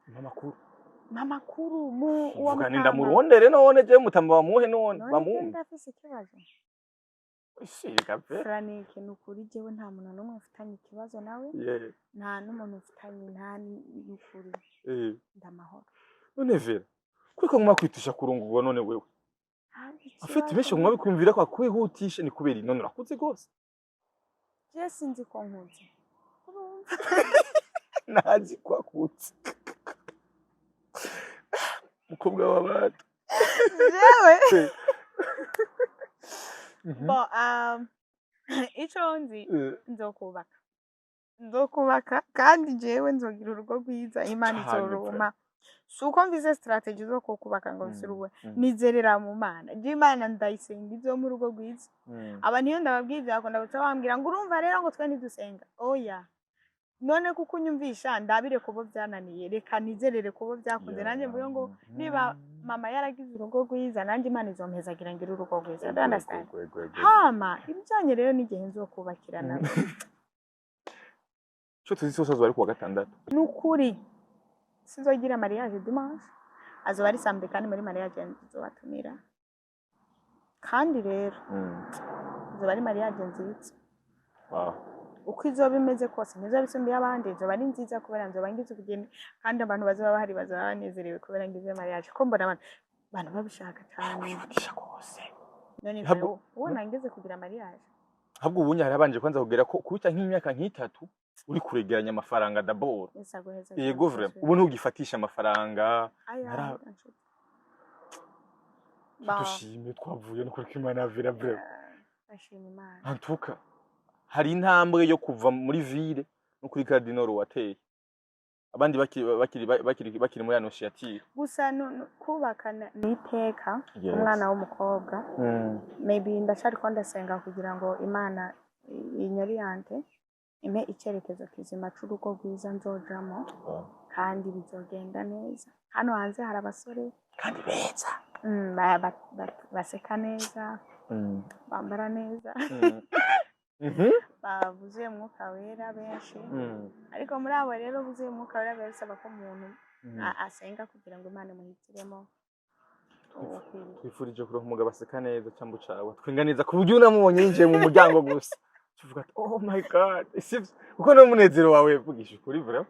A: mamakuru uwo
B: mutamba ndamurondere none je mutamba bamuhe none bamuhe
A: ndafise ikibazo
B: ishika pe
A: Frank nukuri jewe nta muntu n'umwe mfitanye ikibazo nawe nta n'umuntu mfitanye nta n'ukuri ndamahoro
B: none vera kwiko mwakwitesha kurungurwa none wewe afite benshi ngwa bikwimvira kwa kwihutisha ni kubera none urakuze gose
A: je sinzi ko nkuze
B: nazi kwa kutse mukobwa w'abandi
A: jewe bo ico nzi nzokubaka kandi jewe nzogira urugo rwiza Imana izoruma suko mvize strategy zo kubaka ngo bisuruwe nizerera mu Mana je Imana ndayisenga izo mu rugo rwiza aba niyo ndababwiye byakunda guca bambwira ngo urumva rero ngo twe ntidusenga oya none kuko unyumvisha ndabire kubo byananiye reka nizerere kubo byakunze nanjye mvuye ngo niba mama yaragize urugo rwiza nanjye Imana izompezagira ngira urugo rwiza ndandasanga hama ibijanye rero n'igihe nzokubakirana
B: cyo tuzi soso bari kuwa gatandatu
A: nukuri sinzogira mariage dimanche azoba ari samedi kandi muri mariage nzobatumira kandi rero azoba ari mariage nziza uko izoba imeze kose nizo bisumbiye abandi izoba ari nziza kubera nzoba ngize kugenda kandi abantu bazoba bahari bazaba banezerewe kubera ngize mariage ko mbona abantu babishaka cyane
B: kose
A: none uwo nangeze kugira mariage
B: ahubwo ubunya harabanje kwanza kugera ko kubita nk'imyaka nk'itatu uri kuregeranya amafaranga d'abord yego vraiment ubu ntugifatisha amafaranga dushimye twavuye no kuri Imana vera vraiment
A: ashima Imana
B: antuka hari intambwe yo kuva muri ville no kuri Cardinal wateye abandi bakiri muri annonciative
A: gusa kubakana niteka umwana w'umukobwa maybe ndashari ko ndasenga kugira ngo Imana inyoriante ime icyerekezo kizima c'urugo rwiza nzojamo kandi bizogenda neza hano hanze hari abasore
B: kandi beza
A: baseka neza bambara neza bavuze umwuka wera benshi ariko muri abo rero buze umwuka wera bisaba ko umuntu asenga kugira ngo Imana imuhitiremo
B: twifurije kuronka umugabo aseka neza cyangwa ucawe twinga neza ku buryo unamubonye yinjiye mu muryango gusa tuvuga ati oh my god uko no munezero wawe vugisha kuri vraiment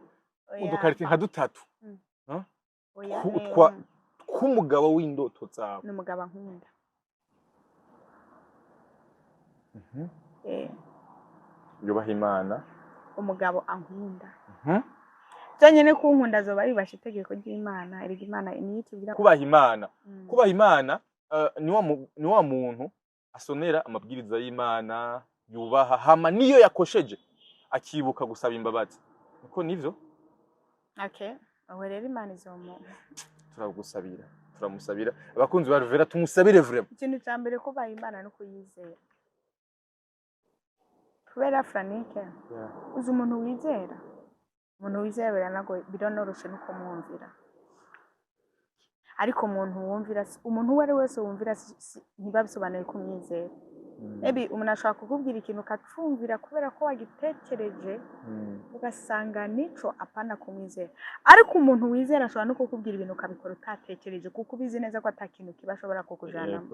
B: udukarite nka dutatu k'umugabo w'indoto zawe
A: n'umugabo nkunda
B: yubaha Imana
A: umugabo ankunda cyanyene kunkunda azoba yubasha itegeko ry'Imana iri Imana niyitubwira
B: kubaha Imana ni wa muntu asonera amabwiriza y'Imana yubaha hama niyo yakosheje akibuka gusaba imbabazi uko nivyo
A: aho rero Imana izomu
B: turamusabira abakunzi ba Ruvera tumusabire vraiment
A: ikintu cya mbere kubaha Imana no kuyizera kubera Frank uzi umuntu wizera biranoroshe no kumwumvira ariko umuntu uwo ari wese wumvira ntibabisobanuye kumwizera maybe umuntu ashobora kukubwira ikintu ukacumvira kubera ko wagitekereje ugasanga nico apana kumwizera ariko umuntu wizera ashobora no kukubwira ibintu ukabikora utatekereje kuko ubizi neza ko atakintu kibashobora kukujanamo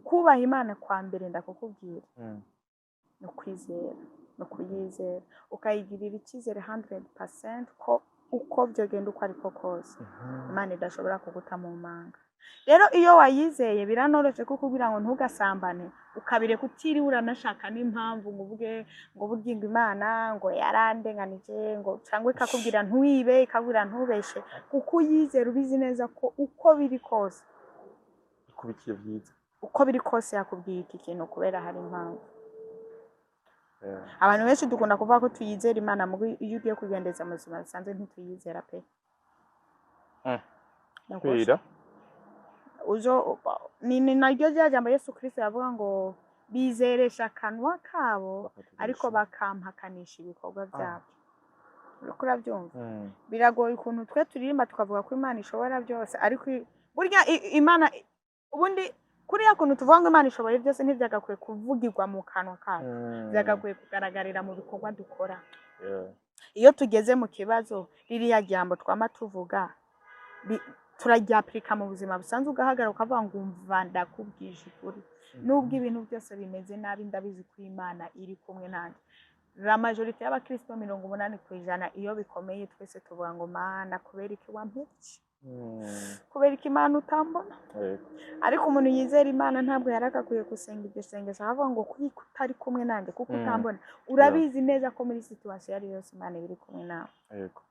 A: kubaha Imana kwa mbere ndakukubwira no kwizera no kuyizera ukayigirira icyizere 100% ko uko byogenda uko ariko kose Imana idashobora kuguta mu manga rero iyo wayizeye biranoroshye kuko kugira ngo ntugasambane ukabireka utiriwe uranashaka n'impamvu ngo uvuge ngo burya ngo Imana ngo yarandenganije ngo cyangwa ikakubwira ntuyibe ikabwira ntubeshe kuko uyizera ubizi neza ko uko biri kose
B: kubikiye byiza
A: uko biri kose yakubwiye iki kintu kubera hari impamvu. Abantu benshi dukunda kuvuga ko tuyizera Imana mugo iyo ugiye kugendeza mu buzima busanzwe ntituyizera pe.
B: Kwira
A: uzo ni naryo jambo Yesu Kristo yavuga ngo bizeresha akanwa kabo ariko bakampakanisha ibikorwa byabo. Uriko urabyumva biragoye ukuntu twe turirimba tukavuga ko Imana ishobora byose ariko burya Imana ubundi kuriya kuntu tuvuga ngo Imana ishoboye byose ntibyagakwiye kuvugirwa mu kanwa kacu byagakwiye kugaragarira mu bikorwa dukora. Iyo tugeze mu kibazo ririya jambo twama tuvuga turajyaplika mu buzima busanzwe ugahagarara ukavuga ngo umva ndakubwije ukuri nubwo ibintu byose bimeze nabi ndabizi ko Imana iri kumwe nanjye. La majorité y'abakristo 80% iyo bikomeye twese tuvuga ngo Mana kubera iki wampetse kubera iki Imana utambona. Ariko umuntu yizera Imana ntabwo yarakakuye gusenga ibyo sengesho avuga ngo kuri kutari kumwe nanjye kuko utambona urabizi neza ko muri situation yari yose Imana iri kumwe nawe. Yego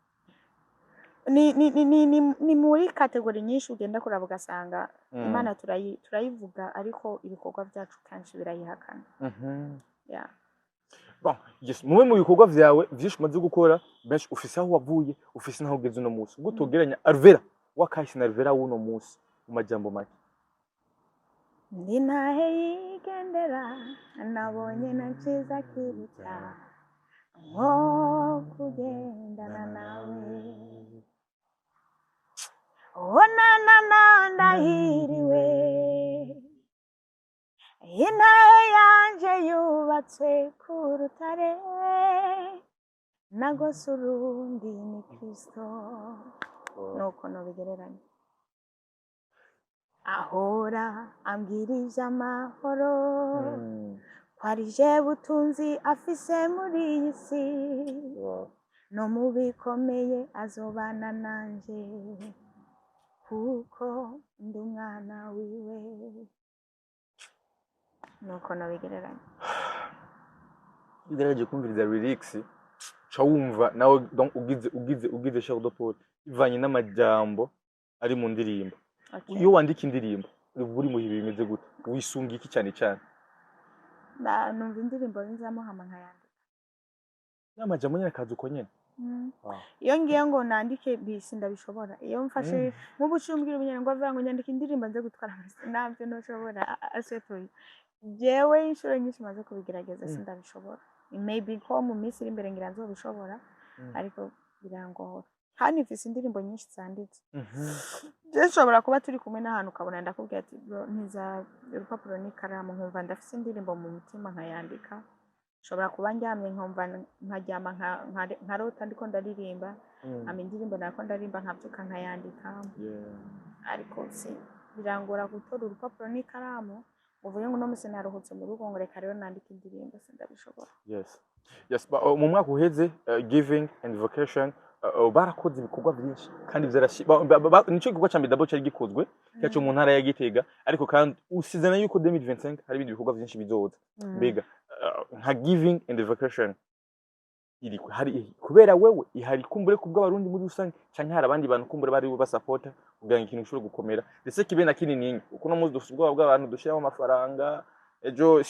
A: ni muri kategori nyinshi ugenda kuraba ugasanga Imana turayivuga ariko ibikorwa byacu kanshi birayihakana.
B: Bon, yes, muwe mu bikorwa vyawe vyinshi umaze gukora benshi ufise aho wavuye ufise naho ugeze uno munsi ubwo tugeranya Alvera wakahise na Alvera w'uno munsi mu majambo make.
A: Ndi nahe yigendera nabonye na cyiza kiruta nko kugendana nawe onana ndahiriwe intahe yanje yubatse ku rutare nagose urundi ni Kristo. Nuko nobigereranya ahora ambwirije amahoro ko arije butunzi afise muri iyi si no mu bikomeye azobana nanje kuko ndi umwana wiwe. Nuko nabigereranya
B: igerageje kumviriza lyrics cha wumva nawe donc ugize Charles de Paul ivanye n'amajambo ari mu ndirimbo. Iyo wandika indirimbo uri mu bihe bimeze gute wisunga iki cyane cyane?
A: Numva indirimbo nzamo hama nkayandika
B: n'amajambo nyine kazi uko nyene.
A: Iyo ngiye ngo nandike bisi ndabishobora. Iyo mfashe nk'ubucumbwira ubunyene ngo avuga ngo nyandika indirimbo nze gutwara nabyo ntoshobora asetoye jewe inshuro nyinshi maze kubigerageza sindabishobora. Maybe ko mu minsi iri imbere ngira nzobishobora ariko birangora. Hani mfise indirimbo nyinshi zanditse je nshobora kuba turi kumwe n'ahantu ukabona ndakubwira ati bro ntiza urupapuro n'ikaramu nkumva ndafise indirimbo mu mutima nkayandika. Nshobora kuba njyamye nkumva nkaryama nkarota ndiko ndaririmba ama indirimbo nako ndarimba nkabyuka nkayandika. Ariko si birangora gutora urupapuro n'ikaramu uvuye ngo no musi naruhutse mu rugo ngo reka rero nandika indirimbo sindabishobora.
B: Yes mu mwaka uheze Giving and Vocation barakoze ibikorwa byinshi kandi nico gikorwa cyane dabo cyari gikozwe cyacu mu ntara ya Gitega ariko kandi usizana yuko 2025 hari ibindi bikorwa byinshi bizoza. Mbega nka Giving and Vocation iri hari kubera wewe ihari kumbure kubw'abarundi muri rusange cyane hari abandi bantu kumbure bari basupporta kugira ikintu gishobora gukomera ndetse kibe na kinini uko no muzi dusubwa bw'abantu dushiramo amafaranga ejo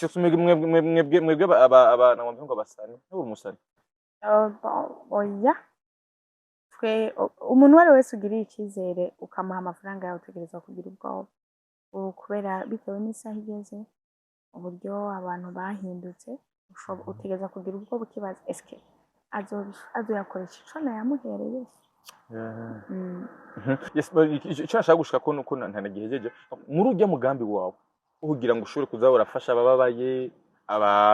B: mwebwe abana mu ngo basane n'uri umusane.
A: Oya twe umuntu wari wese ugiriye icyizere ukamuha amafaranga yawe utegereza kugira ubwoba kubera bitewe n'isaha igeze uburyo abantu bahindutse utegereza kugira ubwoba ukibaza eske azoyakoresha ico nayamuhereye.
B: Yes icyo nashaka gushika ko ntanagihejeje muri ujya mugambi wawe uhugira ngo ushobore kuza urafasha abababaye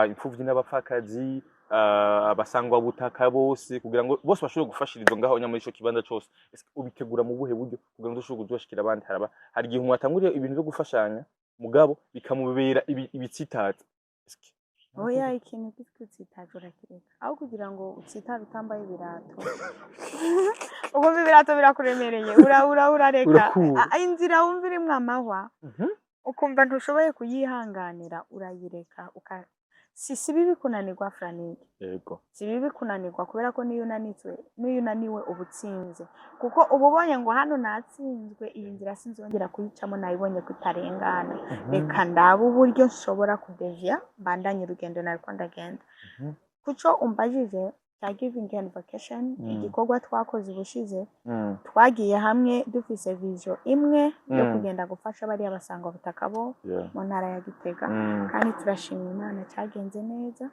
B: imfuvyi n'abapfakazi abasangwa butaka bose kugira ngo bose bashobore gufashirizo ngaho nya muri ico kibanza cyose. Ubitegura mu buhe buryo kugira ngo ushobore kuzashikira abandi hari gihe umuntu atanguriye ibintu byo gufashanya mugabo bikamubera ibitsitaza
A: oya ikintu cy'utsitaje urakireka aho kugira ngo utsitare utambaye ibirato ubwo ibirato birakuremereye urareka inzira wumva irimo amahwa ukumva ntushoboye kuyihanganira urayireka si bibi kunanirwa Frank
B: yego
A: si bibi kunanirwa kubera ko niyo unaniwe ubutsinze kuko ububonye ngo hano natsinzwe iyi nzira sinzongera kuyicamo nayibonye kutarengana reka ndaba uburyo nshobora kudevia bandanye urugendo nariko ndagenda kuco umbajije cya giving and vacation igikorwa twakoze ubushize twagiye hamwe dufise vision imwe yo kugenda gufasha bari abasanga ubutaka bo mu ntara ya Gitega kandi turashimira Imana cyagenze neza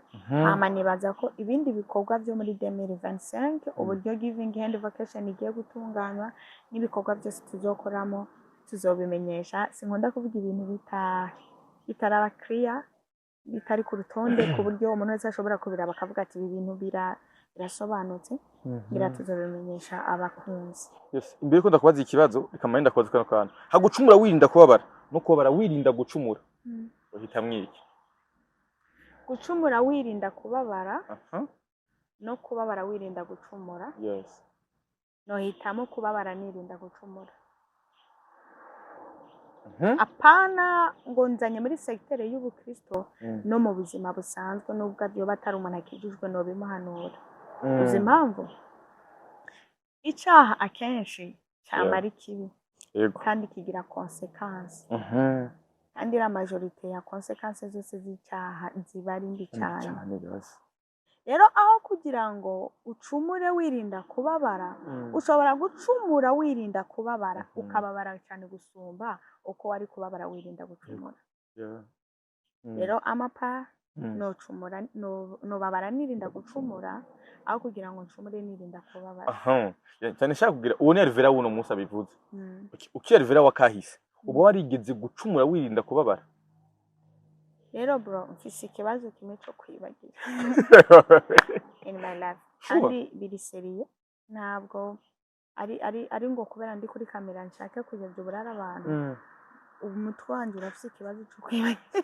A: nibaza ko ibindi bikorwa byo muri 2025 uburyo giving and vacation igiye gutunganywa n'ibikorwa byose tuzokoramo tuzobimenyesha sinkunda kuvuga ibintu bitaraba clear bitari ku rutonde ku buryo umuntu wese ashobora kubira bakavuga ati ibi bintu birasobanutse tuzobimenyesha abakunzi.
B: Yes, imbere ko ndakubaza ikibazo ikamanenda kubaza kano kantu hagucumura wirinda kubabara no kubabara wirinda gucumura uhita mwiki
A: gucumura wirinda kubabara no kubabara wirinda gucumura
B: yes
A: no hitamo kubabara nirinda gucumura apana ngo nzanye muri secteur y'ubukristo no mu buzima busanzwe nubwo byo batari umuntu akijijwe no bimuhanura uzi impamvu icyaha akenshi cyamara ikibi kandi kigira consequence kandi la majorité ya consequences zose z'icyaha ziba ari mbi cyane rero aho kugira ngo ucumure wirinda kubabara ushobora gucumura wirinda kubabara ukababara cyane gusumba uko wari kubabara wirinda gucumura rero amapa no cumura no babara nirinda gucumura aho kugira ngo ncumure nirinda kubabara
B: cyane shaka kugira uwo ni Alvera wuno Musa bivuze uki Alvera wakahise ubo warigeze gucumura wirinda kubabara
A: rero bro mfise ikibazo kimwe cyo kwibagira in my life kandi biri seriye ntabwo ari ngo kubera ndi kuri kamera nshaka kugeza uburara abantu umutwangira urafise ikibazo cyo kwibagira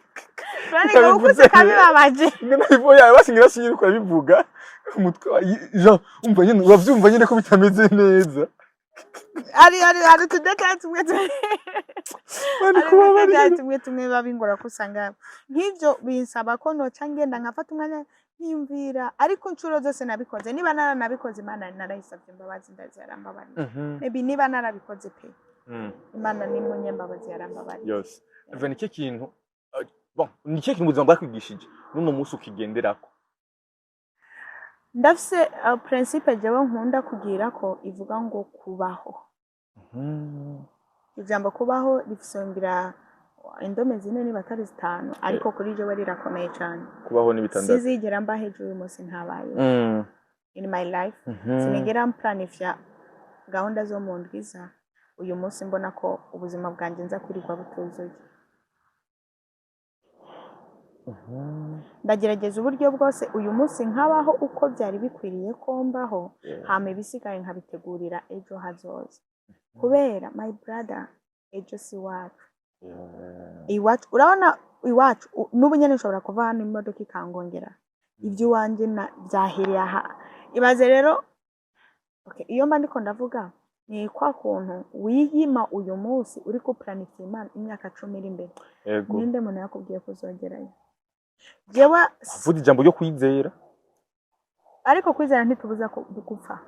A: Bari ngo ukuze kabibabaje
B: n'ibo yawe basingira sinye ko bivuga umutwe Jean umva nyine uravyumva nyine ko bitameze neza
A: ari tudeka tumwe tumwe babingora kusanga nk'ivyo binsaba ko noca ngenda nkafata umwanya nkiyumvira ariko incuro zose nabikoze niba naranabikoze Imana narayisabye imbabazi ndazarambabari maybe niba narabikoze pe Imana ni munyembabazi yarambabari
B: yes even iki kintu bon ni cyo kintu muzamba bwakwigishije nuno musi ukigenderako
A: ndafise principe jewe nkunda kugira ko ivuga ngo kubaho ijambo kubaho rifisongira indome zine ni batari zitanu ariko kuri jewe rirakomeye cyane
B: kubaho ni bitandatu
A: sizigera mba hejuru uyu munsi ntabaye in my life sinigera mplanifya gahunda zo mu ndwiza uyu munsi mbona ko ubuzima bwanjye nza kwirirwa butuzuye ndagerageza uburyo bwose uyu munsi nkabaho uko byari bikwiriye ko mbaho hame bisigaye nkabitegurira ejo hazoza kubera my brother ejo si wacu iwacu urabona iwacu n'ubu nyene nshobora kuva hano imodoka ikangongera ibyo wanje na byahereye aha ibaze rero okay iyo mba ndiko ndavuga ni kwa kuntu wiyima uyu munsi uri ku planify Imana imyaka 10 iri imbere ninde muntu yakubwiye kuzogerayo jewe
B: vuga ijambo ryo kwizera
A: ariko kwizera ntitubuza gupfa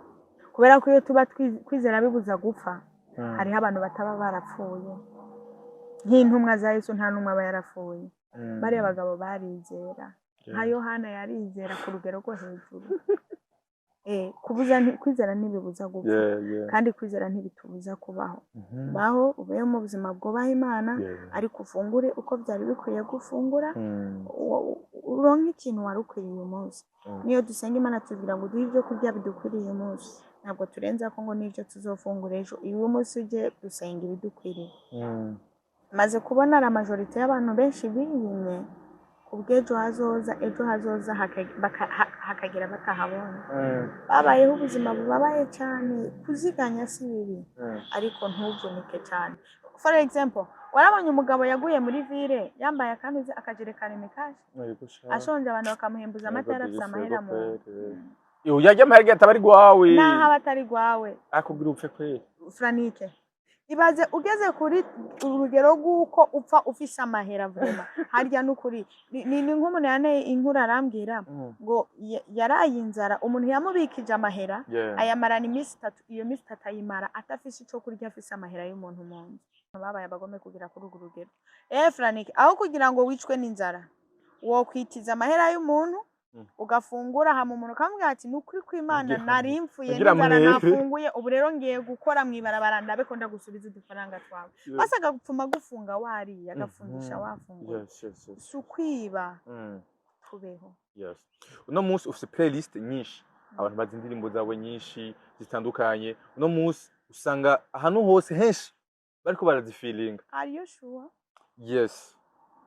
A: kubera ko iyo tuba kwizera bibuza gupfa hariho abantu bataba barapfuye nk'intumwa za Yesu nta numwe aba yarapfuye bari abagabo barizera nka Yohana yarizera ku rugero rwo hejuru kwizera ntibibuza gupfa kandi kwizera ntibitubuza kubaho baho ubeho mu buzima bwubaha Imana ariko ufungure uko byari bikwiye gufungura uronke ikintu wari ukwiriye uyu munsi niyo dusenga Imana tugira ngo duhe ibyo kurya bidukwiriye uyu munsi ntabwo turenza ko ngo n'ibyo tuzofungura ejo uyu munsi uje dusenga ibidukwiriye maze kubona la majorité y'abantu benshi biyimye ubwejo hazoza ejo hazoza hakagira batahabona babayeho ubuzima bubabaye cyane kuziganya si bibi ariko ntuvunike cyane for example warabonye umugabo yaguye muri ville yambaye akantu akajerekana imikaje ashonje abantu bakamuhembuza amata yarafise amahera mu
B: yo yajya amahera atabari gwawe
A: naho abatari gwawe
B: akubwira upfe kweli
A: Franike ibaze ugeze kuri urugero rw'uko upfa ufise amahera vrema harya n'ukuri ni nk'umuntu yane inkura arambwira ngo yaraye inzara umuntu yamubikije amahera ayamarana iminsi 3 iyo minsi 3 ayimara atafise ico kurya afise amahera y'umuntu munsi babaye abagome kugira kuri urwo rugero Franike aho kugira ngo wicwe n'inzara wo kwitiza amahera y'umuntu ugafungura hama umuntu kamubwira ati nukuri kw'Imana nari mfuye n'inzara nafunguye ubu rero ngiye gukora mwibarabara ndabe ko ndagusubiza udufaranga twawe basaga gupfuma gufunga wari agafungisha wafunguye sukwiba tubeho
B: uno munsi ufite playlist nyinshi abantu bazi indirimbo zawe nyinshi zitandukanye uno munsi usanga ahantu hose henshi bariko barazifilinga
A: are you sure
B: yes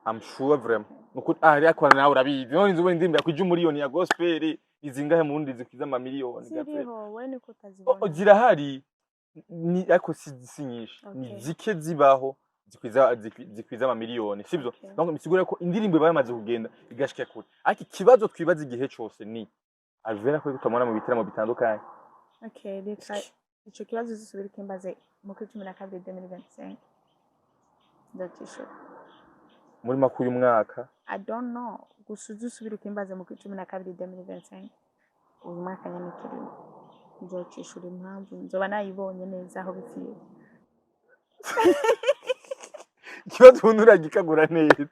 B: I'm sure vraiment nuko ari akora nawe urabizi none nzubo indirimbo yakuje umuriyoni ya gospel izingahe mu rundi zikiza ama miliyoni
A: gafe wowe niko utazibona
B: zirahari ni ariko si nyinshi ni zike zibaho zikwiza ama miliyoni sibyo donc misigura ko indirimbo bayamaze kugenda igashika kure ariko kibazo twibaza igihe cyose ni avera ko tutamona mu bitaramo bitandukanye
A: okay reka ico kibazo zisubira kimbaze mu 12 2025 ndatisho
B: muri makuyu mwaka
A: I don't know gusuzu subira kimbaze mu 12 2025 uyu mwaka nyine kirimo nzocishura impamvu nzoba nayibonye neza aho bifiye
B: kibazo nturagikagura neza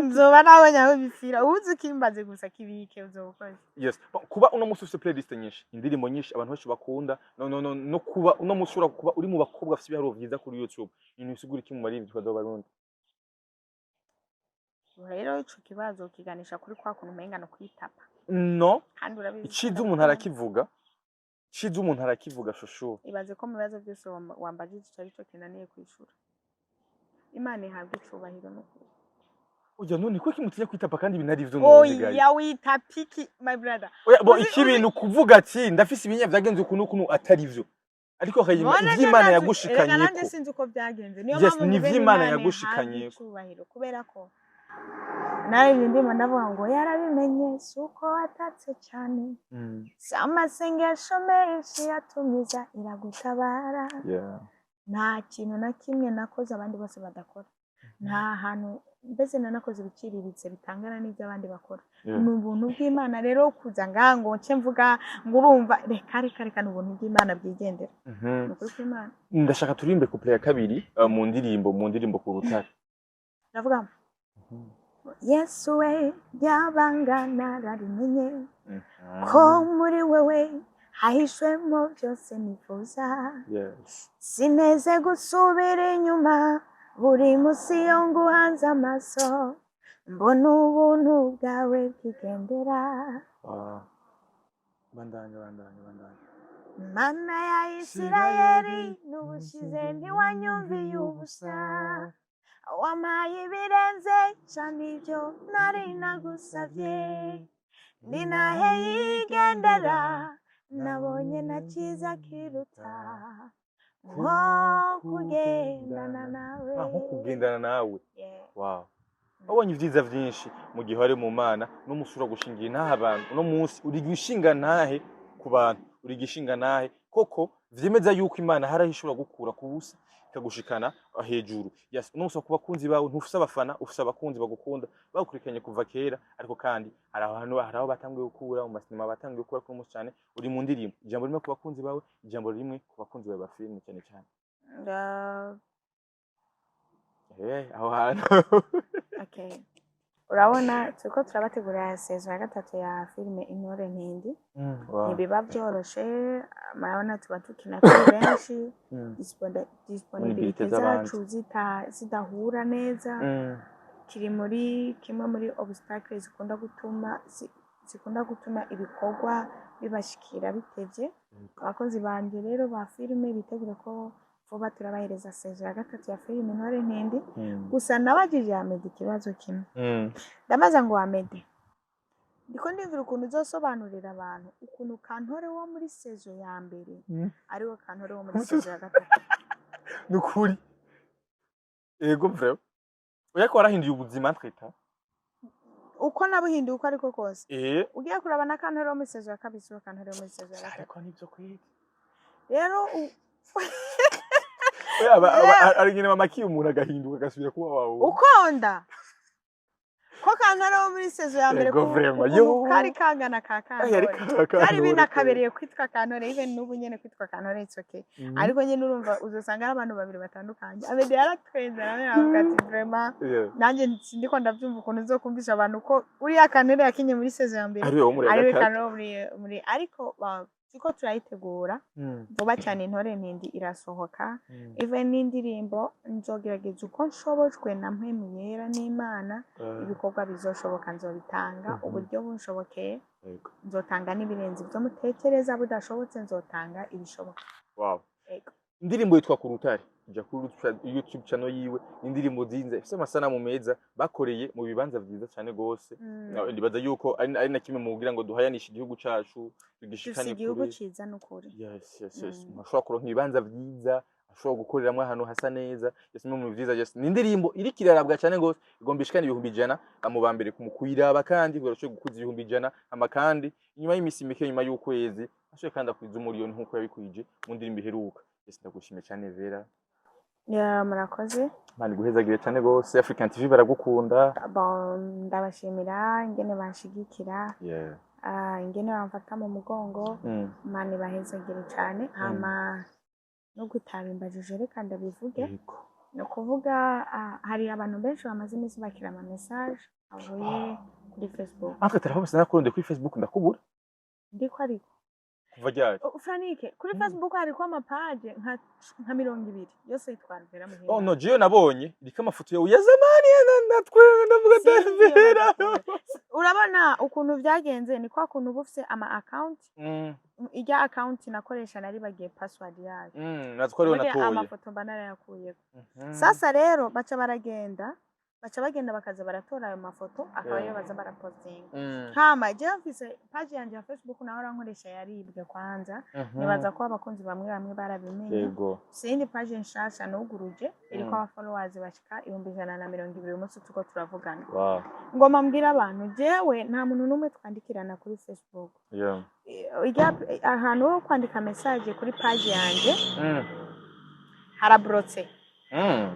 A: nzoba nabonye aho bifira uzi kimbaze gusa kibike uzokora
B: yes kuba uno musi ufite playlist nyinshi indirimbo nyinshi abantu benshi bakunda no kuba uno musi ura kuba uri mu bakobwa afite ibiharo byiza kuri YouTube ibintu bisigura iki mu marivyo twadobarundi
A: rero ico kibazo kiganisha kuri kwa kuntu umenga no kwitapa
B: no iciza umuntu arakivuga shosho
A: ibaze ko mu bibazo byose wambajije cyari cyo kinaniye kwishura Imana ihabwe icubahiro n'ukuri
B: Oya none ko kimutinya kwitapa kandi binari ivyo none
A: gayi oya witapiki my brother
B: oya bo ikibintu kuvuga ati ndafise ibinya vyagenze ukuntu atari ivyo ariko kayima ivy'Imana yagushikanye ko
A: nanjye sinzi uko byagenze
B: niyo mpamvu ni ivy'Imana yagushikanye ko
A: kubera ko nawe ndimo ndavuga ngo yarabimenye suko atatse cyane amasengesho menshi yatumiza iragutabara nta kintu na kimwe nakoze abandi bose badakora nta hantu mbese nanakoze ibiciriritse bitangana n'ibyo abandi bakora ni ubuntu bw'Imana rero kuza ngango nce mvuga ngo urumva reka n'ubuntu bw'Imana byigendera n'ukuri kw'Imana
B: ndashaka turimbe couple ya kabiri mu ndirimbo ku rutare
A: ndavuga Yesu we yabangana rarimenye ko muri wewe hahishwemo byose nifuza sineze gusubira inyuma buri musi yo nguhanze amaso mbona ubuntu bwawe bwigendera
B: bandanye
A: Mana ya Isirayeli n'ubushize ntiwanyumviye ubusa wampaye ibirenze cyane ibyo nari nagusabye ni nahe yigendera nabonye na cyiza kiruta nko kugendana
B: nawe wow wabonye ibyiza byinshi mu gihe ari mu Mana no musura gushingira intaha abantu no munsi uri gishinga ntahe ku bantu uri gishinga ntahe koko vyemeza yuko Imana harahishura gukura ku busa ikagushikana hejuru yes no musaba kuba kunzi bawe ntufise abafana ufise abakunzi bagukunda bagukurikanye kuva kera ariko kandi haraho batangiye gukura mu masinema batangiye gukura ko musi cyane uri mu ndirimbo ijambo rimwe ku bakunzi bawe ijambo rimwe ku bakunzi bawe ba film cyane cyane aho hantu
A: okay urabona tuko turabategurira season ya 3 ya filme Intore Ntindi nibiba byoroshe murabona tuba tukina kuri benshi disponibility zacu zidahura neza kiri muri kimwe muri obstacles zikunda gutuma ibikorwa bibashikira bitevye abakozi banje rero ba filme bitegura ko vuba turabahereza season ya 3 ya filme Intore Ntindi gusa nabajije Ahmed ikibazo kimwe ndamaze ngo Ahmed ndiko ndivira ukuntu uzosobanurira abantu ukuntu Kantore wo muri season ya mbere ariwe Kantore wo muri season ya 3
B: nukuri Ego vreo. Oya ko warahinduye ubuzima twita.
A: uko nabuhinduye uko ariko kose
B: Eh.
A: ugiye kuraba n'akantu rero mu sezo ya kabiri n'akantu rero mu sezo ya gatatu
B: Ariko nibyo kwita.
A: rero
B: Oya arigine mama ki umuntu agahinduka agasubira kuba wawe.
A: ukonda ko kantu rero muri sezo ya mbere
B: Ego vrema, yo.
A: kari kangana ka
B: Yari
A: kantore kari binakabereye kwitwa kantore even n'ubu nyene kwitwa kantore it's okay ariko nyene urumva uzosanga ari abantu babiri batandukanye Amede yaratwenze nawe avuga ati vraiment nanjye ndiko ndavyumva ukuntu uzokumvisha abantu ko uriya kantore yakinye muri sezo ya mbere ari kantore muri ariko siko turayitegura vuba cyane intore ntindi irasohoka even n'indirimbo nzogerageza uko nshobojwe na mpemu yera n'Imana ibikorwa bizoshoboka nzobitanga uburyo bunshobokeye nzotanga n'ibirenze ibyo mutekereza budashobotse nzotanga ibishoboka.
B: Wow. Indirimbo yitwa ku rutare ija kuri YouTube channel yiwe indirimbo zinze ifite amasanamu meza bakoreye mu bibanza byiza cyane gose ndibaza yuko ari na kimwe mu kugira ngo duhayanishe igihugu cacu tugishikane kure
A: igihugu ciza n'ukuri.
B: Yes mashobora kuronka ibibanza byiza ashobora gukoreramwe ahantu hasa neza yesimo mu byiza just ni indirimbo iri kirarabwa cyane gose igomba ishikana 100 mu bambere kumukuyiraba kandi gurasho gukuza 100 amakandi inyuma y'imisi mike nyuma y'ukwezi ashoye kandi akwiza umuriyoni nkuko yabikwije mu ndirimbo iheruka. Yes ndagushimiye cyane Vera.
A: Ya murakoze.
B: Mani guhezagire cyane gose African TV baragukunda.
A: Ndabashimira ingene banshigikira.
B: Yeah.
A: Ingene bamfata mu mugongo. Mani bahezagire cyane hama no gutabimbajije reka ndabivuge. No kuvuga hari abantu benshi bamaze imisi bakira ama message avuye kuri Facebook.
B: Aka taraho nakuronde kuri Facebook ndakubura.
A: Ndiko ariko
B: kuva ryari
A: Franike kuri Facebook hariko amapage nka 200 yose yitwara Vera Muhimba.
B: Oh no jiyo nabonye iriko amafoto yawe ya zamani natwe ndavuga Vera.
A: Urabona ukuntu byagenze ni kwa kuntu bufise ama account ijya account nakoresha nari bagiye password yayo
B: natwe rero natoye
A: amafoto banara yakuye. Sasa rero baca bagenda bakaza baratora ayo mafoto akabayo baza barapostinga hama je mfise page yanje ya Facebook naho rankoresha yaribwe kwanza nibaza ko abakunzi bamwe barabimenye sindi page nshasha nuguruje iriko aba followers bashika 120 umunsi tuko turavugana ngoma mbwira abantu jewe nta muntu numwe twandikirana kuri Facebook ahantu ho kwandika message kuri page yanje harabrotse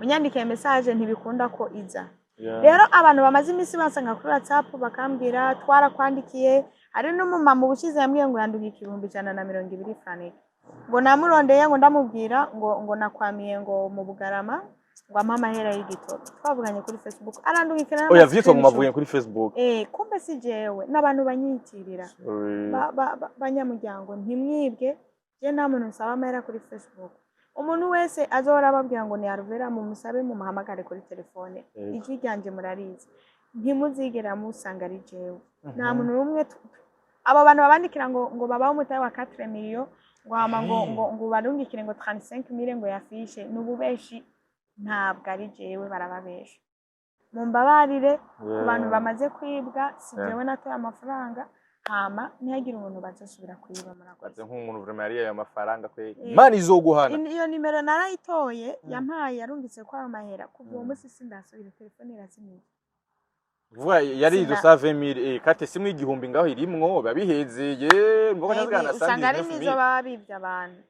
A: unyandikiye message ntibikunda ko iza. Rero abantu bamaze imisi basanga kuri WhatsApp bakambwira twarakwandikiye ari no mu mama ubushize yambwiye ngo yandugika 120 Franike ngo namurondeye ngo ndamubwira ngo nakwamiye ngo mu Bugarama ngo amahera y'igitoro twavuganye kuri Facebook arandugikira
B: oya vyitwa mu mavuye kuri Facebook
A: kumbe si jewe n'abantu banyitirira banyamuryango ntimwibwe je nta muntu nsaba amahera kuri Facebook. Umuntu wese azora ababwira ngo ni Alvera mu musabe mu muhamagare kuri telefone ijwi ryanje murarize ntimuzigera musanga ari jewe nta muntu rumwe abo bantu babandikira ngo babaho umutahe wa 4 million ngo hama ngo barungikire ngo 35,000 ngo yafishe n'ububeshi ntabwo ari jewe barababesha mumbabarire ku bantu bamaze kwibwa si jewe natoye amafaranga hama ntiyagira umuntu bazasubira kuyiba murakoze
B: nk'umuntu vraiment yari ya mafaranga kwe Imana izoguhana
A: iyo nimero narayitoye yampaye yarungitse kwa amahera kuva uwo munsi sindasubira telefone irazimiye
B: vuga yari izo 20,000 kate simwe igihumbi ngaho irimwo babihezeye ngo kanyazgana sandi
A: usanga ari nizo babibye abantu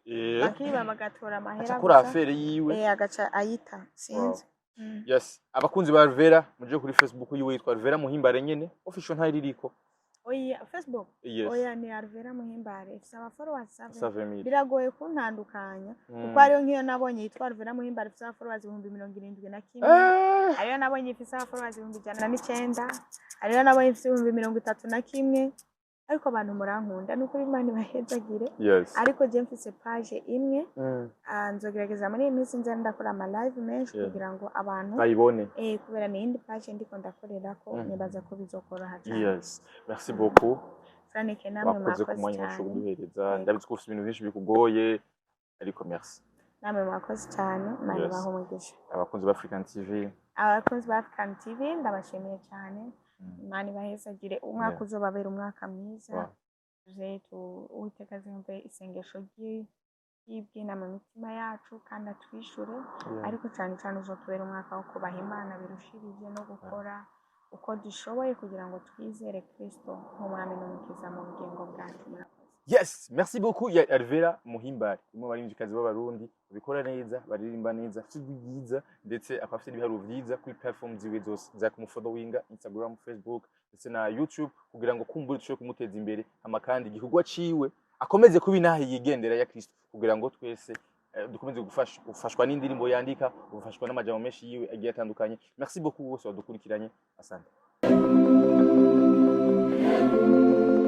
A: bakiba bagatora amahera
B: kuri affaire yiwe
A: agaca ayita sinzi.
B: Yes abakunzi ba Vera muje kuri Facebook yiwe yitwa Vera Muhimbare nyene official ntari ririko.
A: Oya Facebook oya ni Alvera Muhimbare ifite aba followers
B: 7,000
A: biragoye kuntandukanya kuko ariyo nkiyo nabonye yitwa Alvera Muhimbare ifite aba followers 71,000 ariyo nabonye ifite aba followers 109 ariyo nabonye ifite 31,000 ariko abantu murankunda nuko Imana bahezagire ariko je mfise page imwe nzogerageza muri iminsi nza ndakora ama live menshi kugira ngo abantu
B: bayibone
A: kubera ni indi page ndiko ndakorera ko nibaza ko bizokora haje.
B: Merci beaucoup
A: Franike namwe mwakoze
B: kuduhereza ndabizi ko ufite ibintu byinshi bikugoye ariko merci
A: namwe mwakoze cyane mani baho umugisha
B: abakunzi ba African TV
A: ndabashimiye cyane Imana bahezagire umwaka uzobabera umwaka mwiza je tu Uwiteka azumve isengesho yibwina mu mitima yacu kandi atwishure ariko cyane cyane uzotubera umwaka wo kubaha Imana birushirije no gukora uko dushoboye kugira ngo twizere Kristo nk'umwami n'umukiza mu bugingo bwacu.
B: Yes, merci beaucoup ya Alvera Muhimbare. Umwe barimvikazi b'abarundi babikora neza, baririmba neza, afite byiza ndetse akaba afite ibiharuro byiza kuri platform ziwe zose. Nza kumufollowinga Instagram, Facebook ndetse na YouTube kugira ngo kumbure tushobe kumuteza imbere hama kandi igikorwa ciwe akomeze kuba inaha yigendera ya Kristo kugira ngo twese dukomeze gufashwa n'indirimbo yandika, gufashwa n'amajambo menshi yiwe agiye atandukanye. Merci beaucoup wose wadukurikiranye. Asante.